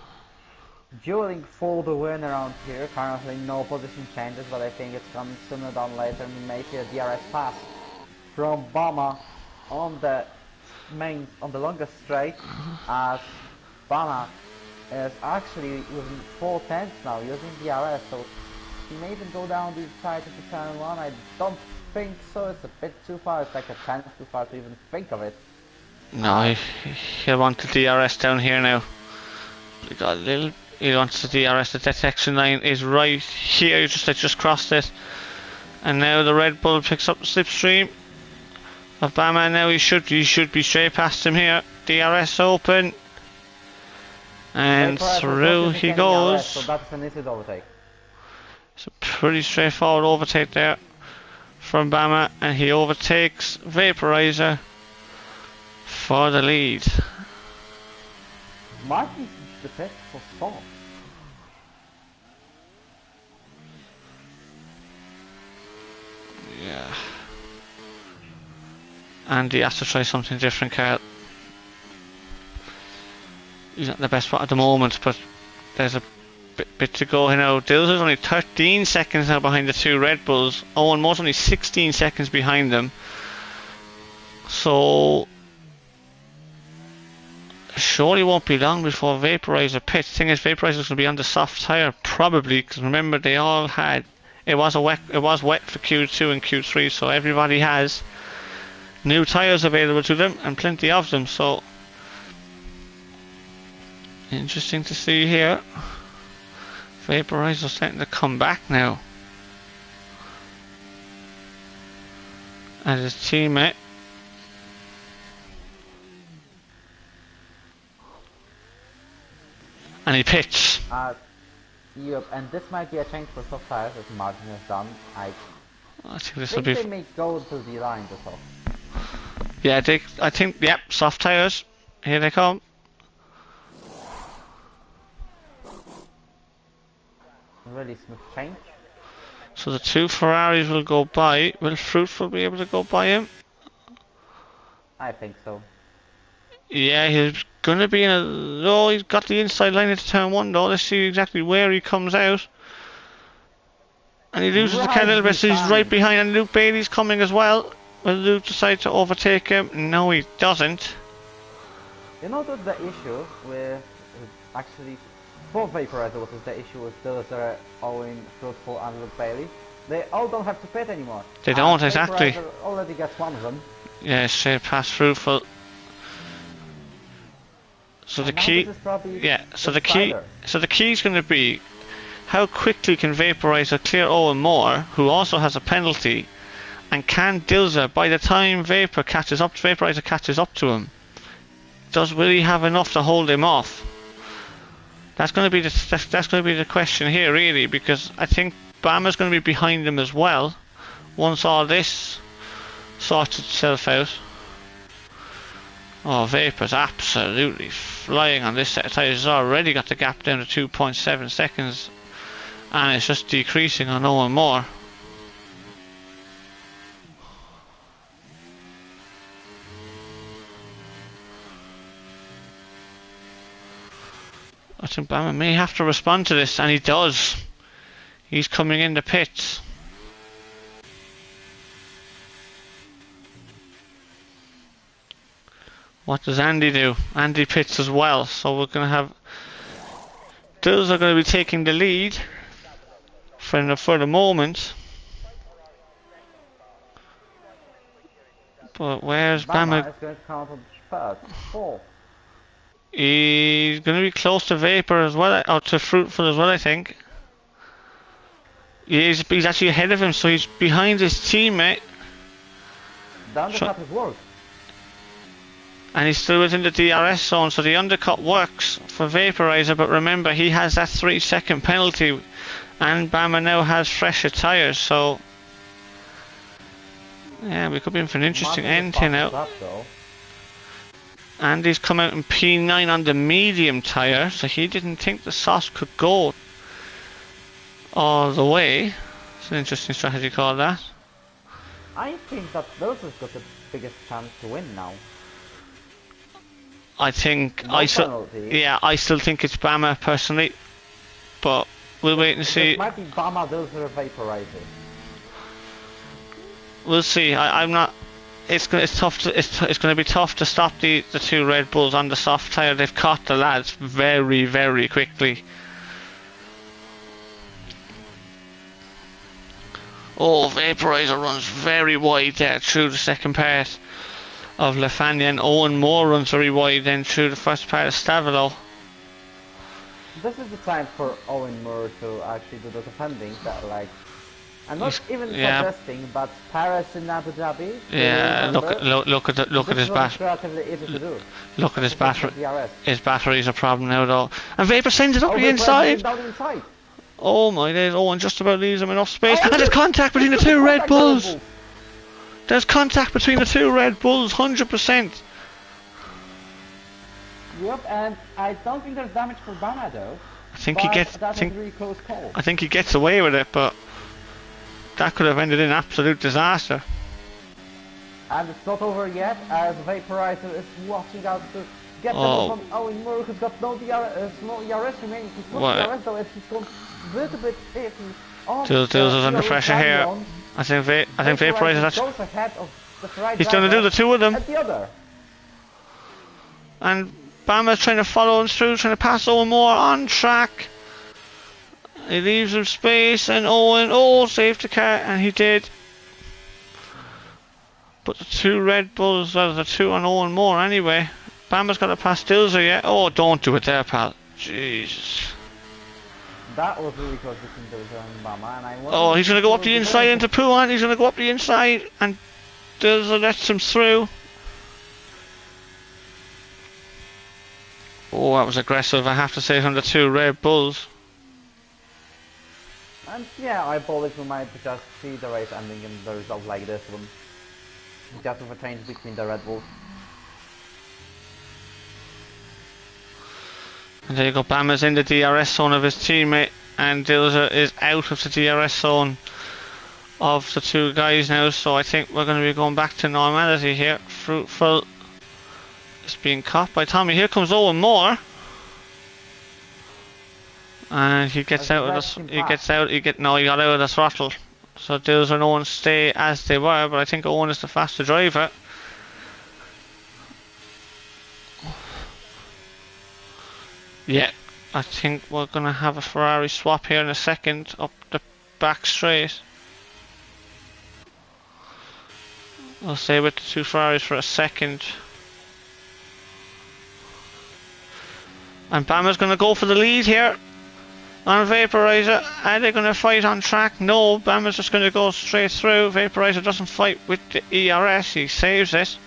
dueling for the win around here. Currently no position changes, but I think it's coming sooner than later. We may see a DRS pass from Bama on the longest straight, as Bama is actually using 4/10 now, using DRS, so he may even go down the side of the turn 1. I don't think so, it's a bit too far, it's like a 10th too far to even think of it. No, he'll want the DRS down here now. He wants the DRS. The detection line is right here. I just crossed it, and now the Red Bull picks up the slipstream of Bama. Now he should be straight past him here. DRS open. And Vaporizer through doesn't he take any ERS, goes. so that's an easy overtake. It's a pretty straightforward overtake there from Bama, and he overtakes Vaporizer for the lead. Martin's defense was soft. Yeah. And he has to try something different, Carl. He's not the best spot at the moment, but there's a bit to go now. Dills is only 13 seconds now behind the two Red Bulls. Owen Moore's only 16 seconds behind them. So surely won't be long before Vaporizer pits. The thing is, Vaporizer's going to be on the soft tyre probably, because remember they all had it was wet for Q2 and Q3, so everybody has new tyres available to them and plenty of them. So interesting to see here. Vaporizer starting to come back now, and his teammate and he pits. Yep, and this might be a change for soft tires as Martin has done. I think this will be. They may go to the line to soft. Yeah, I think. Yep, soft tires. Here they come. Really smooth change. So the two Ferraris will go by. Will Fruitful be able to go by him? I think so. Yeah, he's gonna be in a. Oh, he's got the inside line into turn one though. Let's see exactly where he comes out. And he loses the car a little bit, so he's right behind. And Luke Bailey's coming as well. Will Luke decide to overtake him? No, he doesn't. You know that the issue with actually for Vaporizer, what is the issue with those that are Owen, Fruitful and Luke Bailey? They all don't have to pit anymore. They don't, exactly. Vaporizer already gets one of them. Yeah, straight past Fruitful. So the key, so the key is going to be how quickly can Vaporizer clear Owen Moore, who also has a penalty, and can Dilzer, by the time Vaporizer catches up to him, will he have enough to hold him off? That's going to be the question here, really, because I think Bama's going to be behind him as well once all this sorts itself out. Oh, Vapor's absolutely flying on this set of tyres. He's already got the gap down to 2.7 seconds, and it's just decreasing on Owen Moore. I think Bama may have to respond to this, and he does. He's coming in the pits. What does Andy do? Andy pits as well, so we're going to have... Those are going to be taking the lead for the moment. But where's Bama? Is going to count on third, fourth. He's going to be close to Vapor as well, or to Fruitful as well, I think. He's actually ahead of him, so he's behind his teammate. The undercut has worked. And he's still within the DRS zone, so the undercut works for Vaporizer, but remember he has that 3-second penalty, and Bama now has fresher tyres, so yeah, we could be in for an interesting end here now. And he's come out in P9 on the medium tyre, so he didn't think the softs could go all the way. It's an interesting strategy call, that. I think that those has got the biggest chance to win now. I think I still think it's Bama personally, but we'll wait and see. It might be Bama, those are Vaporizer. We'll see. I'm not. It's tough to it's going to be tough to stop the two Red Bulls on the soft tyre. They've caught the lads very, very quickly. Oh, Vaporizer runs very wide there through the second part of Lefania, and Owen Moore runs very wide then through the first part of Stavilo. This is the time for Owen Moore to actually do the defending, that like I'm not even yeah. suggesting, but Paris in Abu Dhabi. Yeah, look at his was bat. relatively easy to do. Look at his battery. DRS. His battery's a problem now, though. And Vapor sends it up Oh, the inside. Down inside. Oh my days! Owen just about leaves him enough space. Oh, And there's contact between the two Red Bulls. Bulls. There's contact between the two Red Bulls, 100%. Yep, and I don't think there's damage for Bama though. I think he gets. That's a really close call. I think he gets away with it, but that could have ended in absolute disaster. And it's not over yet, as Vaporizer is watching out to get them from Owen Moore, who's got no ERS remaining. He's got ERS though, and he's gone a little bit iffy. Dills is under pressure here. I think Vaporizer goes ahead of the Ferrari he's going to do the two of them. At the other. And Bama's trying to follow him through, trying to pass Owen Moore on track. He leaves him space, and Owen, saved the car, and he did. But the two Red Bulls, well, the two on Owen Moore anyway. Bama's got to pass Dills yet. Oh, don't do it there, pal. Jesus. That was really close between Dills and Bama, and he's going to go up the inside into Pouan. He's going to go up the inside, and Dills lets him through. Oh, that was aggressive, I have to say, from the two Red Bulls. And yeah, I believe we might just see the race ending in the result like this one. Just with a change between the Red Bulls. And there you go, Bama's in the DRS zone of his teammate, and Dilzer is out of the DRS zone of the two guys now, so I think we're going to be going back to normality here. Fruitful is being caught by Tommy. Here comes Owen Moore. And he gets out of the, he got out of the throttle. So Dills and Owen stay as they were, but I think Owen is the faster driver. Yeah, I think we're going to have a Ferrari swap here in a second up the back straight. I'll stay with the two Ferraris for a second. And Bama's going to go for the lead here on Vaporizer. Are they going to fight on track? No, Bama's just going to go straight through. Vaporizer doesn't fight with the ERS, he saves it.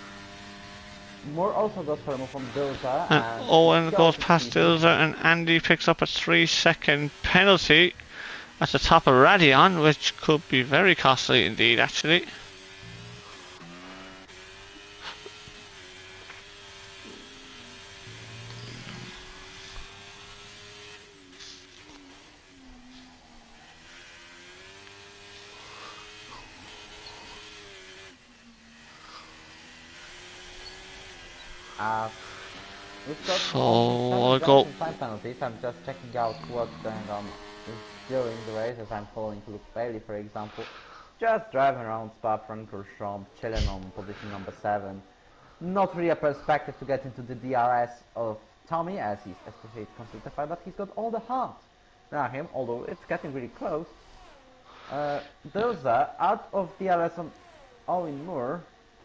Moore also goes for a move from Dilzer. And Owen goes past Dilzer, and Andy picks up a 3-second penalty at the top of Radion, which could be very costly indeed, actually. We've got I'll go. time penalties. I'm just checking out what's going on during the race as I'm following Luke Bailey, for example. Just driving around Spa-Francorchamps, chilling on position number 7. Not really a perspective to get into the DRS of Tommy, as he's especially considered, but he's got all the heart. Now him, although it's getting really close. Dilzer out of DRS on Owen Moore.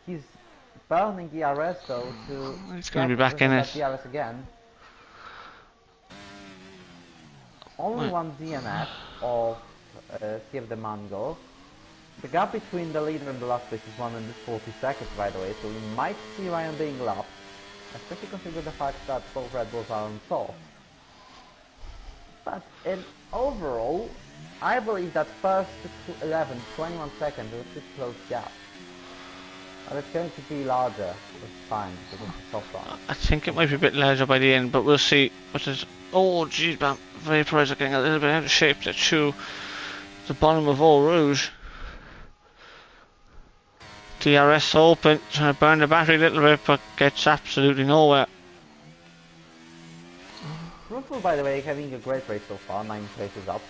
He's burning DRS though to He's going to be back in it. DRS again. Only one DNF of Steve the Mango. The gap between the leader and the last place is 1 minute 40 seconds, by the way, so we might see Ryan being lapped, especially considering the fact that both Red Bulls are on soft. But in overall, I believe that first to 11, 21 seconds is a pretty close gap. But it's going to be larger with time because of the soft run. I think it might be a bit larger by the end, but we'll see. Oh geez, man, Vaporizer getting a little bit out of shape to chew the bottom of Eau Rouge. DRS open, trying to burn the battery a little bit, but gets absolutely nowhere. Fruitful, by the way, having a great race so far, 9 places up.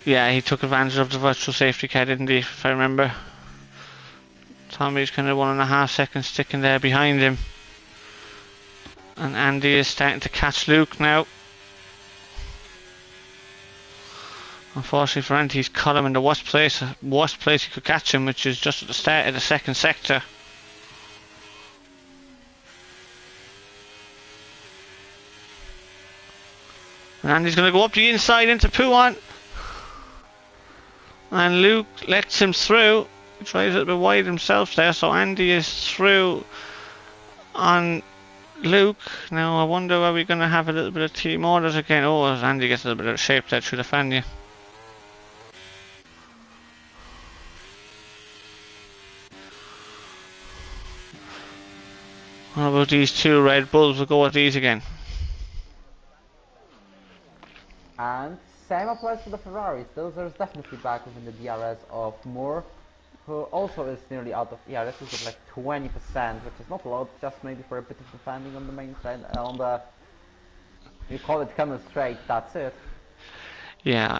Yeah, he took advantage of the virtual safety car, didn't he, if I remember. Tommy's kind of 1.5 seconds sticking there behind him. And Andy is starting to catch Luke now. Unfortunately for Andy, he's caught him in the worst place he could catch him, which is just at the start of the second sector. And Andy's going to go up the inside into Pouan. And Luke lets him through. He tries a little bit wide himself there, so Andy is through on Luke. Now I wonder, are we going to have a little bit of team orders again? Oh, as Andy gets a little bit of shape there through the fan, yeah. What about these two Red Bulls? We'll go with these again. And same applies to the Ferraris. Those are definitely back within the DRS of Moore, who also is nearly out of ERS. He's got like 20%, which is not a lot, just maybe for a bit of defending on the main side. On the, you call it coming straight, that's it. Yeah.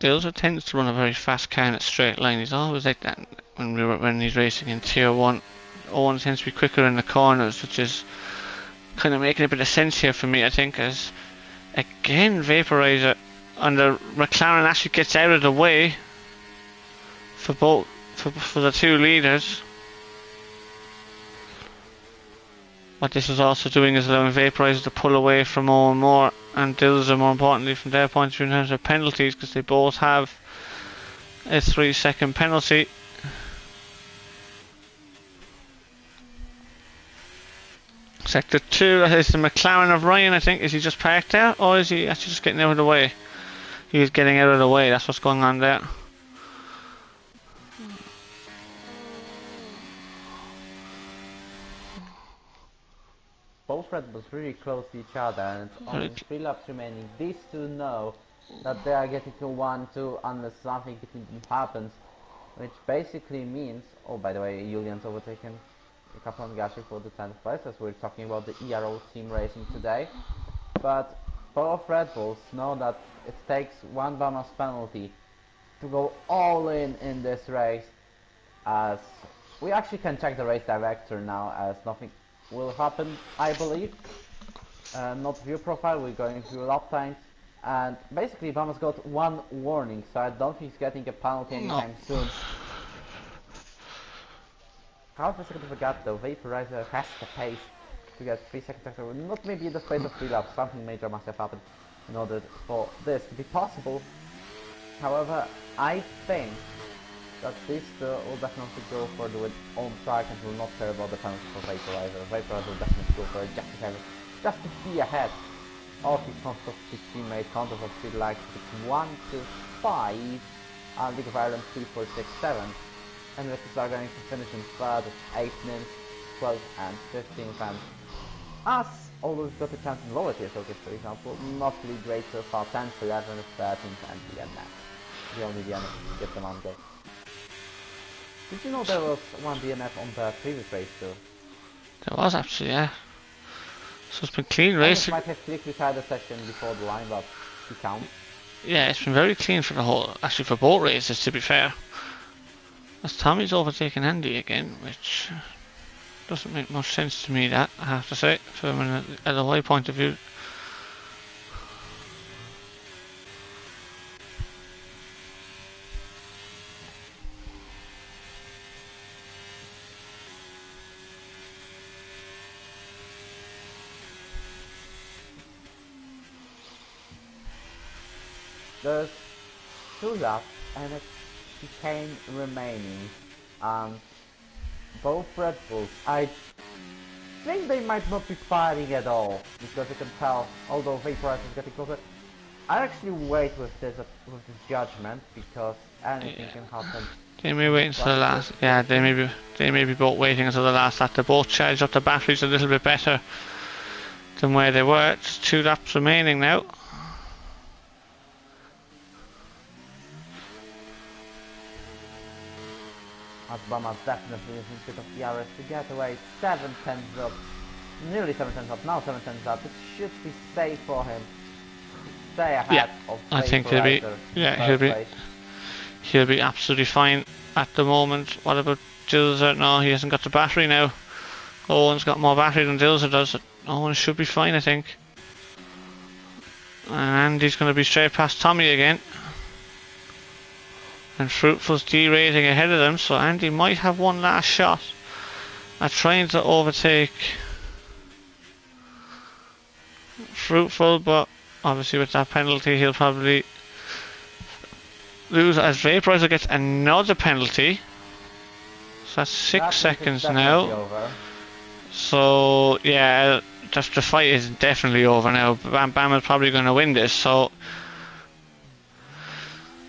Dilzer tends to run a very fast car in a straight line. He's always like that when he's racing in Tier 1. Owen tends to be quicker in the corners, which is kind of making a bit of sense here for me, I think, as again Vaporizer and the McLaren actually gets out of the way for both for the two leaders. What this is also doing is allowing Vaporizer to pull away from Owen Moore and Dilzer, more importantly from their point of view in terms of penalties, because they both have a 3-second penalty. Sector 2, that is the McLaren of Ryan, I think. Is he just parked there, or is he actually just getting out of the way? He's getting out of the way, that's what's going on there. Both Red Bulls really close to each other, and it's only 3 laps remaining. These two know that they are getting to 1-2 unless something between them happens, which basically means, oh by the way, Julian's overtaken Kaplan Gashi for the 10th place, as we're talking about the ERO team racing today. But both Red Bulls know that it takes one bonus penalty to go all in this race, as we actually can check the race director now, as nothing will happen, I believe. Not view profile, we're going through lap times, and basically Bama's got one warning, so I don't think he's getting a penalty anytime soon. Half a second of a gap though, Vaporizer has the pace to get 3 seconds extra, not maybe in the space of 3 laps, something major must have happened in order for this to be possible. However, I think that these two will definitely go for the win on track and will not care about the penalty for Vaporizer. Vaporizer will definitely go for it just to be ahead of his teammate. Counters of speed like 1 to 5, League of Ireland 3, 4, 6, 7. And the rest are going to finish in third, 8 minutes, 12 and 15 and us, although we've got a chance in lower tier showcase, for example, not really great so far, 10th, 11th, 13th and DNF. The only DNF to get them on go. Did you know there was one DNF on the previous race too? There was actually, yeah. So it's been clean racing. Might have clicked beside the session before the line, but it counts. Yeah, it's been very clean for the whole, actually for both races to be fair. As Tommy's overtaking Andy again, which doesn't make much sense to me, that I have to say, from an LOI point of view. There's 2 laps and it's chicane remaining, and both Red Bulls, I think they might not be fighting at all, because you can tell, although Vaporizer is getting closer. I actually wait with this judgment, because anything can happen. They may wait until the last, yeah, they may be both waiting until the last lap. They both charged up the batteries a little bit better than where they were. It's 2 laps remaining now. Bama definitely using a bit of ERS to get away. 7 tenths up, nearly 7 tenths up, now 7 tenths up. It should be safe for him. Stay ahead of I think he'll be, he'll be absolutely fine at the moment. What about Dilzer? No, he hasn't got the battery now. Owen's got more battery than Dilzer does. Owen should be fine, I think. And Andy's going to be straight past Tommy again. And Fruitful's derating ahead of them, so Andy might have one last shot at trying to overtake Fruitful, but obviously with that penalty he'll probably lose as Vaporizer gets another penalty. So that's 6 That means it's seconds definitely now. over. So yeah, the fight is definitely over now. Bam is probably going to win this. So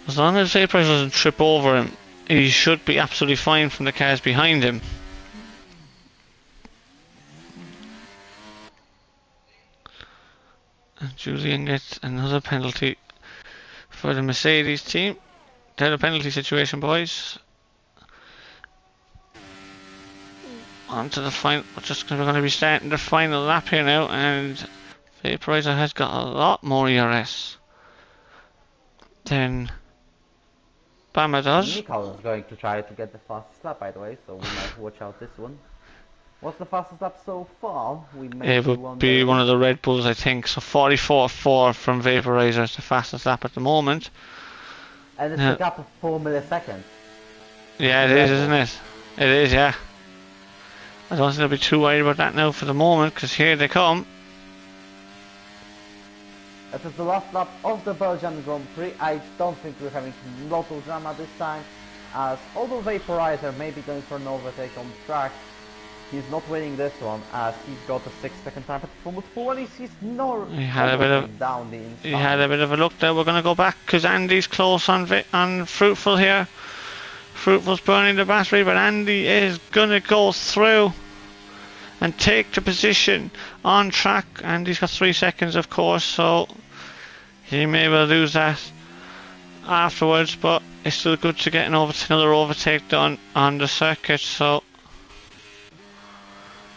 as long as Vaporizer doesn't trip over him, he should be absolutely fine from the cars behind him. And Julian gets another penalty for the Mercedes team. They're a penalty situation, boys. On to the final. We're going to be starting the final lap here now, and Vaporizer has got a lot more ERS than Bama does. Mikhail is going to try to get the fastest lap, by the way, so we might watch out this one. What's the fastest lap so far? We may It would be one of the Red Bulls, I think. So 44.4 from Vaporizer is the fastest lap at the moment. And it's a gap of 4 milliseconds. Yeah, it is, isn't it? It is, yeah. I don't think I'll be too worried about that now for the moment, because here they come. That is the last lap of the Belgian Grand Prix. I don't think we're having a lot of drama this time, as although Vaporizer may be going for an overtake on the track, he's not winning this one, as he's got a 6-second time performance for, and he's not He had a bit of down the inside. He had a bit of a look there. We're going to go back because Andy's close on Fruitful here. Fruitful's burning the battery, but Andy is going to go through and take the position on track. Andy's got 3 seconds, of course, so he may well lose that afterwards, but it's still good to get another overtake done on the circuit. So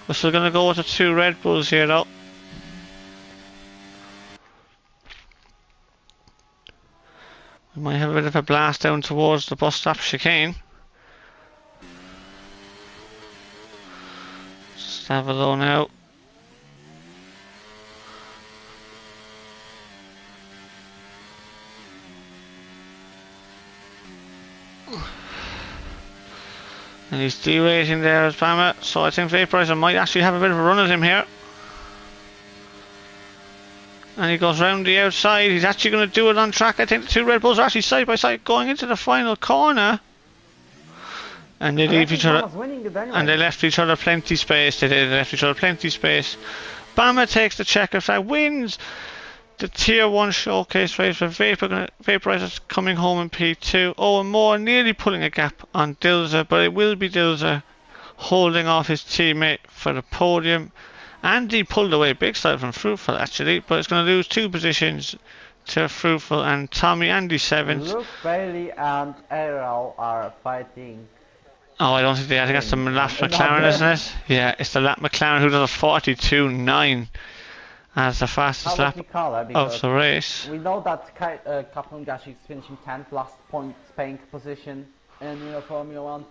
we're still going to go with the 2 Red Bulls here, though. We might have a bit of a blast down towards the bus stop chicane. Just have a low now. And he's derating there as Bama, so I think Vaporizer might actually have a bit of a run at him here. And he goes round the outside. He's actually going to do it on track. I think the 2 Red Bulls are actually side by side going into the final corner. And they leave each other. And they left each other plenty space. They left each other plenty space. Bama takes the checker flag, wins the Tier 1 showcase race for Vaporizer's coming home in P2. Owen Moore nearly pulling a gap on Dilzer, but it will be Dilzer holding off his teammate for the podium. Andy pulled away big style from Fruitful actually, but it's going to lose 2 positions to Fruitful and Tommy. Andy 7th. Luke Bailey and ERO are fighting. Oh, I don't think they. I think that's the lap McLaren, isn't it? Yeah, it's the lap McLaren who does a 42.9 as the fastest lap of the race. We know that Kaplan Gashi is finishing 10th, last point Spain position in Formula 1.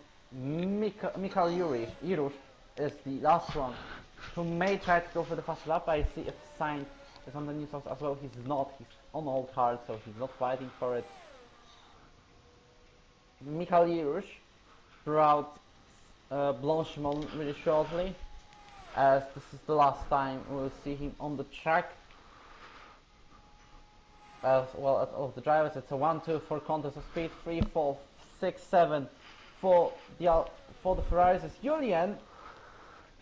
Michal Jurusz is the last one, who may try to go for the fast lap. I see if Sainz is on the news as well. He's not. He's on old hard, so he's not fighting for it. Michal Jurusz throughout Blanchimont really shortly, as this is the last time we'll see him on the track. As well as of the drivers, it's a 1-2 contest of speed, 3, 4, 6, 7 for the Ferraris. It's Julian.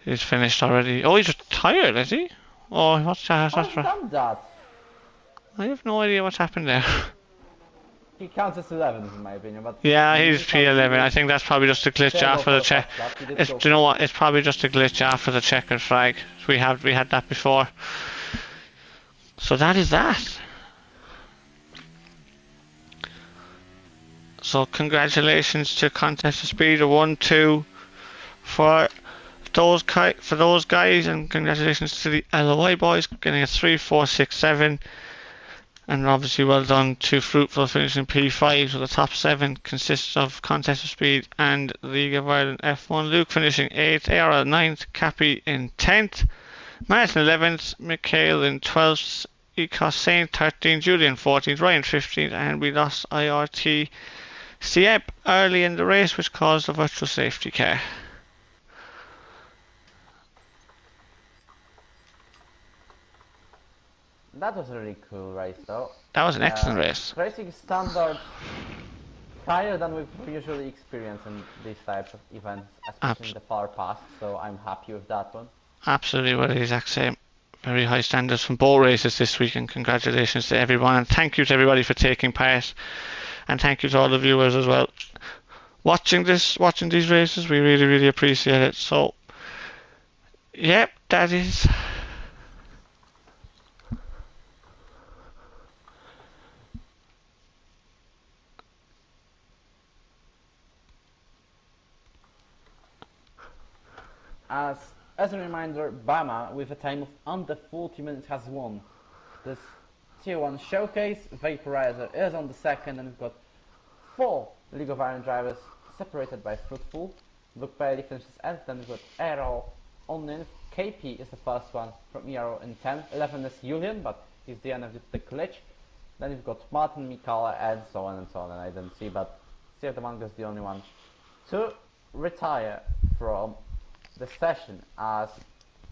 He's finished already. Oh, he's retired, is he? Oh, what's that? How has done that? I have no idea what's happened there. He counts as 11th in my opinion, but yeah, he's P11. I think that's probably just a glitch after the check. Do you know what? It's probably just a glitch after the checkered flag. We had that before. So that is that. So congratulations to Contest of Speed, a 1-2 for those guys, and congratulations to the LOI boys getting a 3, 4, 6, 7. And obviously well done to Fruitful finishing P5, so the top 7 consists of Contest of Speed and League of Ireland F1. Luke finishing 8th, ARL 9th, Cappy in 10th, Martin 11th, Mikhail in 12th, ECOS Saint 13th, Julian 14th, Ryan 15th, and we lost IRT Sieb early in the race, which caused a virtual safety car. That was a really cool race though. That was an excellent race. Racing standard higher than we usually experience in these types of events, especially in the far past, so I'm happy with that one. Absolutely, well, the exact same. Very high standards from both races this week, and congratulations to everyone, and thank you to everybody for taking part, and thank you to all the viewers as well. Watching these races, we really, really appreciate it. So, yep, that is. As a reminder, Bama, with a time of under 40 minutes, has won this Tier 1 showcase. Vaporizer is on the second, and we've got 4 League of Iron drivers separated by Fruitful. Luke Bailey finishes 8th, then we've got ERO on 9th. KP is the first one from ERO in 10th. 11 is Julian, but he's the end of the glitch. Then we've got Martin, Mikala, and so on and so on, and I didn't see, but Sir the Manga is the only one to retire from the session, as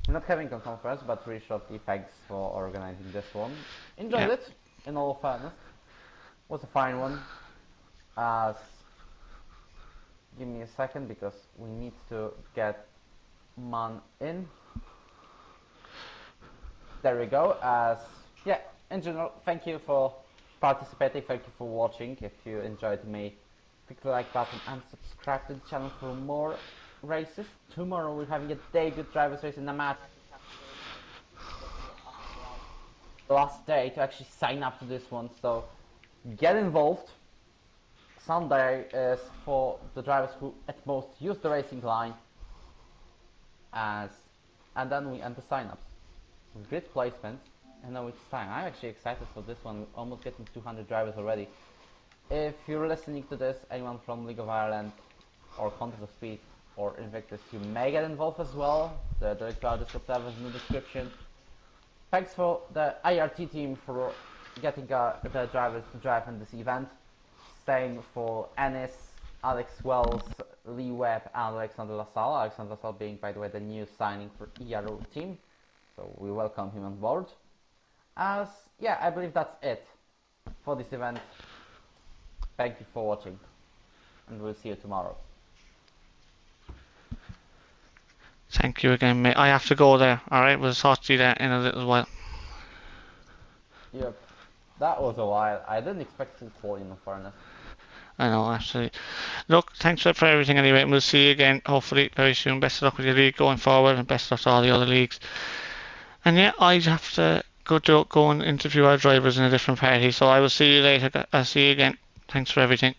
we're not having a conference, but really shortly. Thanks for organizing this one. Enjoyed it, in all fairness. Was a fine one. As give me a second because we need to get man in. There we go. As yeah, in general, thank you for participating. Thank you for watching. If you enjoyed me, click the like button and subscribe to the channel for more races. Tomorrow we're having a debut drivers race in the match. The last day to actually sign up to this one, so get involved. Sunday is for the drivers who at most use the racing line, and then we end the sign-ups. Great placements, and now it's time. I'm actually excited for this one. We're almost getting 200 drivers already. If you're listening to this, anyone from League of Ireland or Contest of Speed or Invictus, you may get involved as well. The direct route Discord server is in the description. Thanks for the IRT team for getting the drivers to drive in this event. Same for Ennis, Alex Wells, Lee Webb, and Alexander LaSalle. Alexander LaSalle being, by the way, the new signing for ERO team. So we welcome him on board. As yeah, I believe that's it for this event. Thank you for watching, and we'll see you tomorrow. Thank you again, mate. I have to go there. Alright, we'll talk to you there in a little while. Yep, that was a while. I didn't expect full quality, in fairness. I know, absolutely. Look, thanks for everything anyway, and we'll see you again hopefully very soon. Best of luck with your league going forward, and best of luck to all the other leagues. And yeah, I have to go and interview our drivers in a different party, so I will see you later. I'll see you again. Thanks for everything.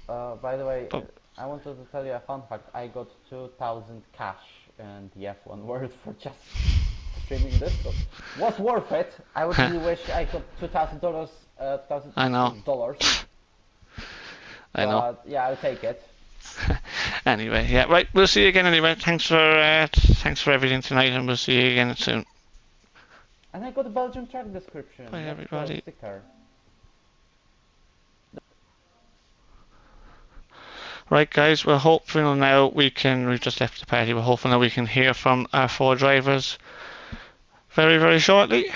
By the way, I wanted to tell you a fun fact. I got 2,000 cash in the F1 world for just streaming this, so was worth it. I would really wish I got $2,000. I know. I know. But yeah, I'll take it. Anyway, yeah, right. We'll see you again anyway. Thanks for everything tonight, and we'll see you again soon. And I got a Belgian track description. Bye, everybody. Sticker. Right, guys. We're hopeful now we've just left the party. We're hoping that we can hear from our 4 drivers very, very shortly.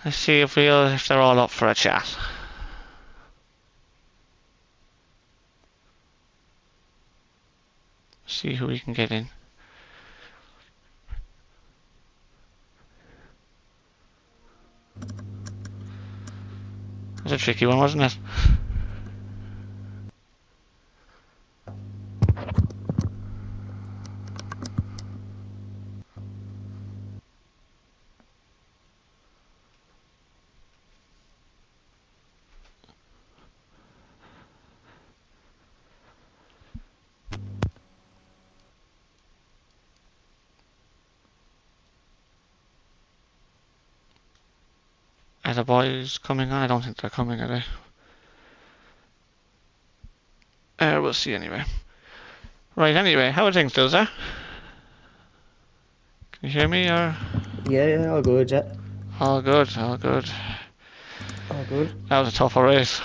Let's see if they're all up for a chat. See who we can get in. It was a tricky one, wasn't it? Are the boys coming on? I don't think they're coming, are they? We'll see anyway. Right, anyway, how are things, Dilza? Can you hear me, or? Yeah, all good, yeah. All good, all good. All good. That was a tougher race.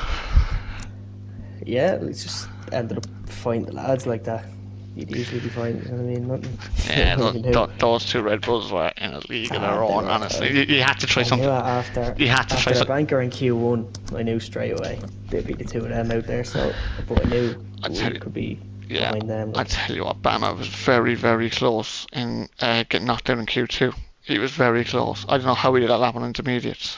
Yeah, we just ended up finding the lads like that. you'd usually be fine. You know what I mean? Nothing. Yeah, Nothing you can do. those two Red Bulls were in a league of their They own. were. Honestly, you had to try I knew something. it after You had to try the something. banker in Q1. I knew straight away there'd be the two of them out there. So, but I knew I tell we you, could be yeah, behind them. I Like, tell you what, Bama was very, very close in getting knocked out in Q2. He was very close. I don't know how he did that lap on intermediates.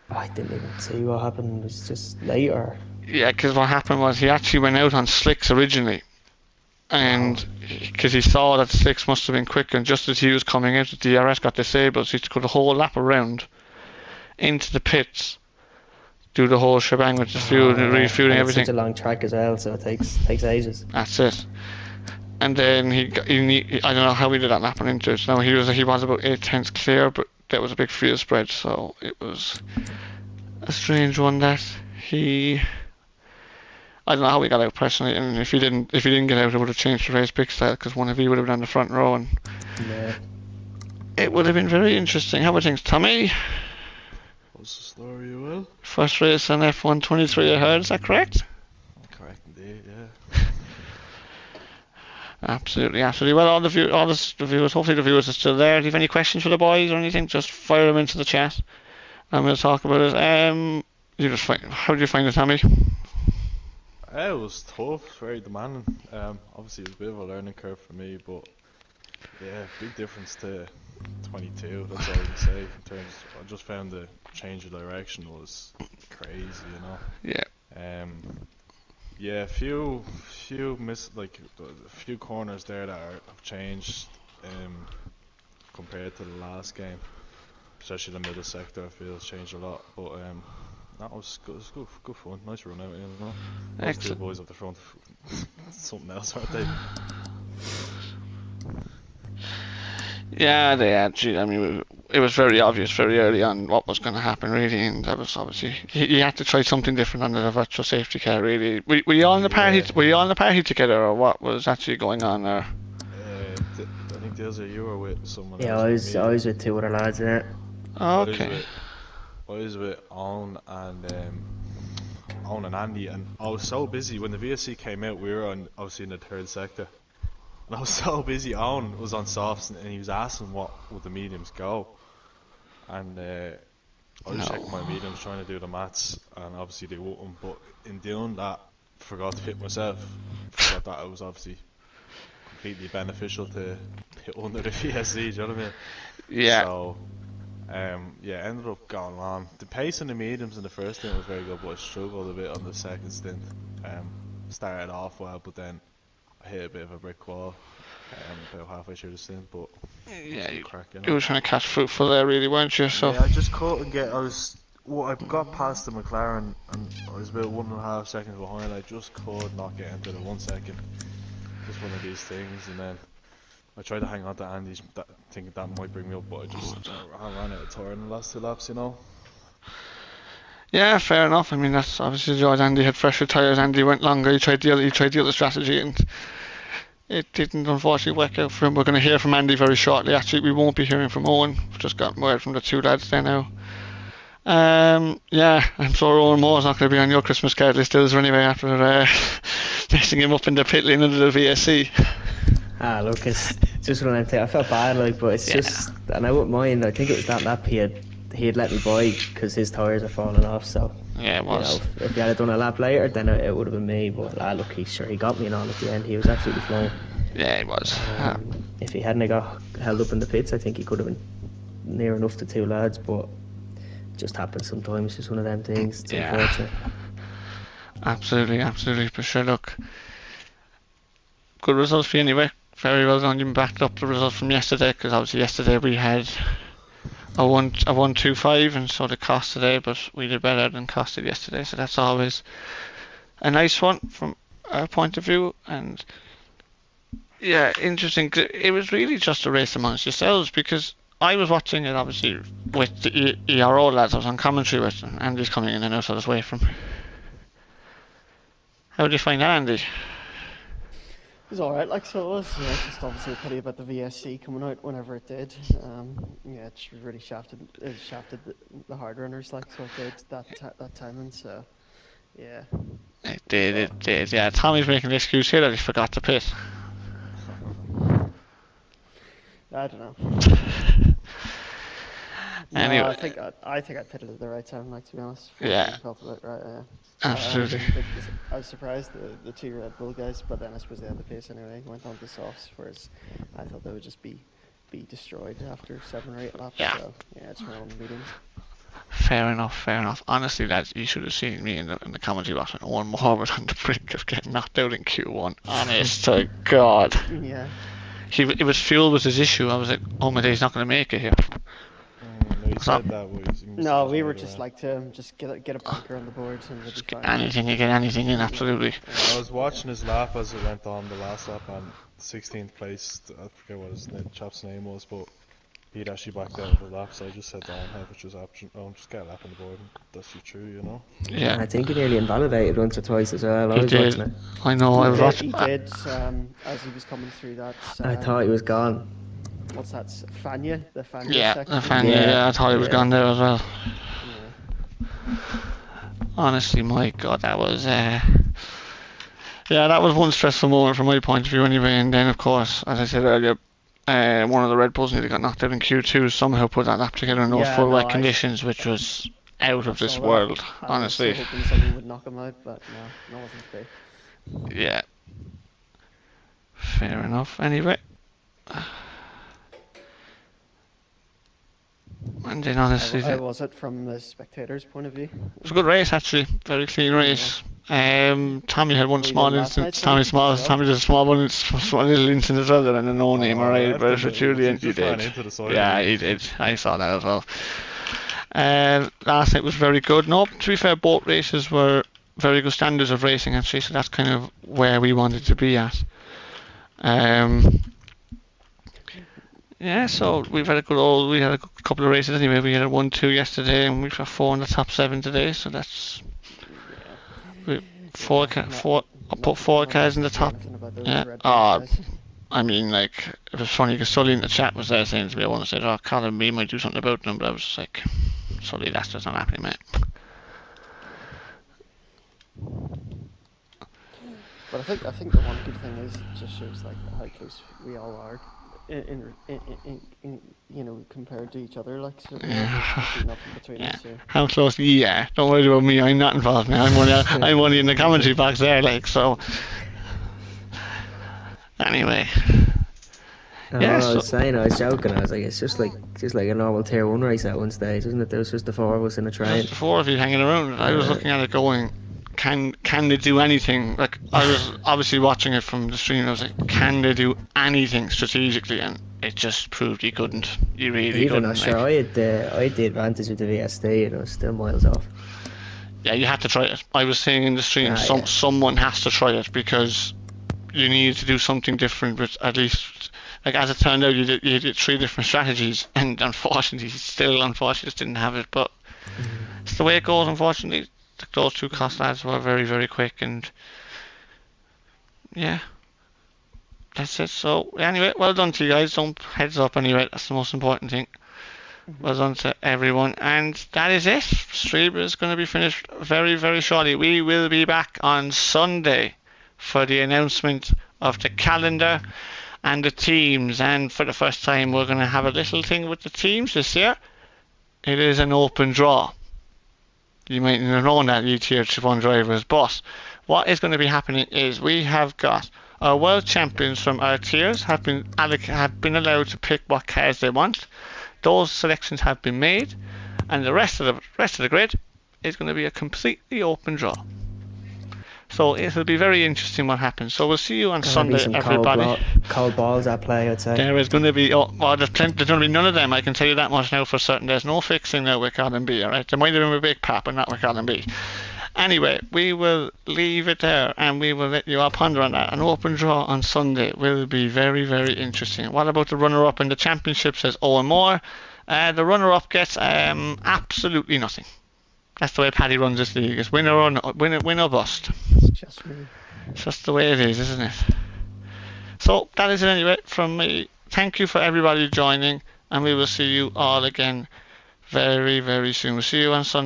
I didn't even see what happened. It was just later. Yeah, because what happened was he actually went out on slicks originally, and because he saw that slicks must have been quicker, and just as he was coming out, the DRS got disabled, so he took the whole lap around into the pits, do the whole shebang with the fuel, refueling And it's everything. such a long track as well, so it takes ages. That's it. And then I don't know how he did that lap on into it. Now he was about 8 tenths clear, but there was a big field spread, so it was a strange one that he. I don't know how he got out personally, and if he didn't get out, it would have changed the race pick style because one of you would have been on the front row, and Yeah. it would have been very interesting. How about things, Tommy? What's the story, you will? First race on F1 23 I heard, is that correct? Correct indeed, yeah. Absolutely. Well, all the viewers, hopefully the viewers are still there. Do you have any questions for the boys or anything? Just fire them into the chat, and we'll talk about it. How did you find it, Tommy? It was tough, very demanding. Obviously it was a bit of a learning curve for me, but yeah, big difference to 22. That's all I can say. In terms, I just found the change of direction was crazy, you know. Yeah. Yeah, a few a few corners there that have changed compared to the last game, especially the middle sector. I feel it's changed a lot, but that was good. It was good fun. Nice run out, you know. Those two Excellent. boys up the front, something else, aren't they? Yeah, they actually. I mean, it was very obvious very early on what was going to happen, really, and that was obviously you had to try something different under the virtual safety car. Really, were you all in the party? Yeah. Were you all in the party together, or what was actually going on there? I think you were with someone Yeah, else. I was with two other lads in it. Oh, okay. I was with Owen and Andy, and I was so busy when the VSC came out. We were obviously in the third sector, and I was so busy. Owen was on softs, and he was asking what would the mediums go, and I was checking my mediums, trying to do the maths, and obviously they wouldn't. But in doing that, forgot to fit myself. Forgot that it was obviously completely beneficial to hit under the VSC. Do you know what I mean? Yeah. So. Ended up going on. The pace in the mediums in the first stint was very good, but I struggled a bit on the second stint. Started off well, but then I hit a bit of a brick wall about halfway through the stint. But Yeah, you cracking. were trying to catch fruitful there, really, weren't you? So yeah, I just couldn't get. I got past the McLaren, and I was about 1.5 seconds behind. I just could not get into the 1 second. Just one of these things, and then I tried to hang on to Andy's, thinking that might bring me up, but I ran out of tire in the last 2 laps, you know. yeah, fair enough. I mean, that's obviously George. Andy had fresher tyres. Andy went longer. He tried the other strategy, and it didn't unfortunately work out for him. We're going to hear from Andy very shortly. Actually, we won't be hearing from Owen. We've just got word from the two lads there now. Yeah, I'm sure Owen Moore's not going to be on your Christmas card list, is there, anyway, after messing him up in the pit lane under the VSC. Look, it's just one of them things. I felt bad, like, but it's just, and I wouldn't mind. I think it was that lap he had let me by because his tyres are falling off. So yeah, it was. You know, if he had done a lap later, then it would have been me. But look, he got me and all at the end. He was absolutely flying. Yeah, it was. If he hadn't got held up in the pits, I think he could have been near enough to two lads. But it just happens sometimes. It's just one of them things. It's unfortunate. Absolutely. But sure, look, good results for you anyway. Very well done. You backed up the result from yesterday, because obviously yesterday we had a 1-2-5, and so did COS today, but we did better than COS did yesterday, so that's always a nice one from our point of view. And yeah, interesting. It was really just a race amongst yourselves, because I was watching it obviously with the ERO lads. I was on commentary with them. Andy's coming in and out, so I was away from. How did you find that, Andy? It was alright, like, so it was. Yeah, just obviously pity about the VSC coming out whenever it did. Yeah, it really shafted the hard runners, like, so it did that timing. So Yeah. It did. Yeah, Tommy's making the excuse here that he forgot to pit. I don't know. Anyway. No, I think I pitted at the right time, like, to be honest. Yeah. Felt about right, yeah. Absolutely. I was surprised the two Red Bull guys, but then I suppose they had the pace anyway. Went on to softs, whereas I thought they would just be destroyed after 7 or 8 laps. Yeah. So yeah, it's one of the mediums. Fair enough. Honestly, lads, you should have seen me in the commentary box. One more was on the brink of getting knocked out in Q1. Honest to God. Yeah. It was fuel was his issue. I was like, oh my day, he's not going to make it here. No, he said that was. No, we were just like to just get a bunker on the board and we'll be fine. Get anything in, absolutely. I was watching his lap as it went on the last lap, and 16th place. I forget what his chap's name was, but he'd actually backed out of the lap, so I just said to him, which was option. Oh, just get a lap on the board, and that's your true, you know. Yeah. I think he nearly invalidated once or twice as well. I He was did. watching it. I know. I was watching. He did as he was coming through that. I thought he was gone. What's that? Fanya? The Fanya Yeah, section? Fanya, yeah, I thought he was gone there as well. Yeah. Honestly, my God, that was yeah, that was one stressful moment from my point of view anyway. And then, of course, as I said earlier, one of the Red Bulls nearly got knocked out in Q2. Somehow put that lap together in those full wet conditions, which was out of this world. Honestly. I was hoping someone would knock him out, but no, wasn't today. Yeah. Fair enough. Anyway. And then honestly, How was it from the spectators' point of view? It was a good race actually, very clean race. Tommy had one small instance. Tommy did a small one, small little incident as well, and a no name alright, but for Julian, he did. Yeah, he did. I saw that as well. Last night was very good. No, to be fair, both races were very good standards of racing actually, so that's kind of where we wanted to be at. Yeah, so we had a couple of races anyway. We had a 1-2 yesterday, and we've got 4 in the top 7 today. So that's four cars in the top. Yeah. I mean, like, it was funny because Sully in the chat was there saying to me, I want to say, oh, Colin B might do something about them, but I was just like, Sully, that's just not happening, mate. But I think the one good thing is it just shows like how close we all are. In you know, compared to each other, like, so there's nothing between us. So. How close? Yeah, don't worry about me. I'm not involved now. I'm only in the commentary box there, like, so. Anyway. I was joking. I was like, it's just like a normal tier 1 race at one stage, isn't it? There was just the 4 of us in a train. Just the 4 of you hanging around. I was looking at it going, can they do anything? Like, I was obviously watching it from the stream. I was like, can they do anything strategically? And it just proved you couldn't. You really couldn't. Even sure, I had the advantage with the VSD, and I was still miles off. Yeah, you had to try it. I was saying in the stream, someone has to try it because you need to do something different. But at least, like, as it turned out, you did 3 different strategies, and unfortunately, just didn't have it. But it's the way it goes. Unfortunately. Those 2 COS lads were very, very quick, and yeah, that's it. So anyway, well done to you guys. Don't heads up anyway. That's the most important thing. Well done to everyone, and that is it. Stream is going to be finished very, very shortly. We will be back on Sunday for the announcement of the calendar and the teams. And for the first time, we're going to have a little thing with the teams this year. It is an open draw. You might have known that, you tier 1 drivers, but what is going to be happening is we have got our world champions from our tiers have been allowed to pick what cars they want. Those selections have been made, and the rest of the grid is going to be a completely open draw. So it will be very interesting what happens. So we'll see you on Sunday, everybody. Cold balls at play, I'd say. There is going to be, there's going to be none of them. I can tell you that much now for certain. There's no fixing now with Colin B, alright? There might have been with Big Pap, but not with Colin B. Anyway, we will leave it there, and we will let you all ponder on that. An open draw on Sunday will be very, very interesting. What about the runner-up in the championship, says Owen Moore? The runner-up gets absolutely nothing. That's the way Paddy runs this league. It's win or bust. It's just me. It's just the way it is, isn't it? So that is it anyway from me. Thank you for everybody joining, and we will see you all again very, very soon. We'll see you on Sunday.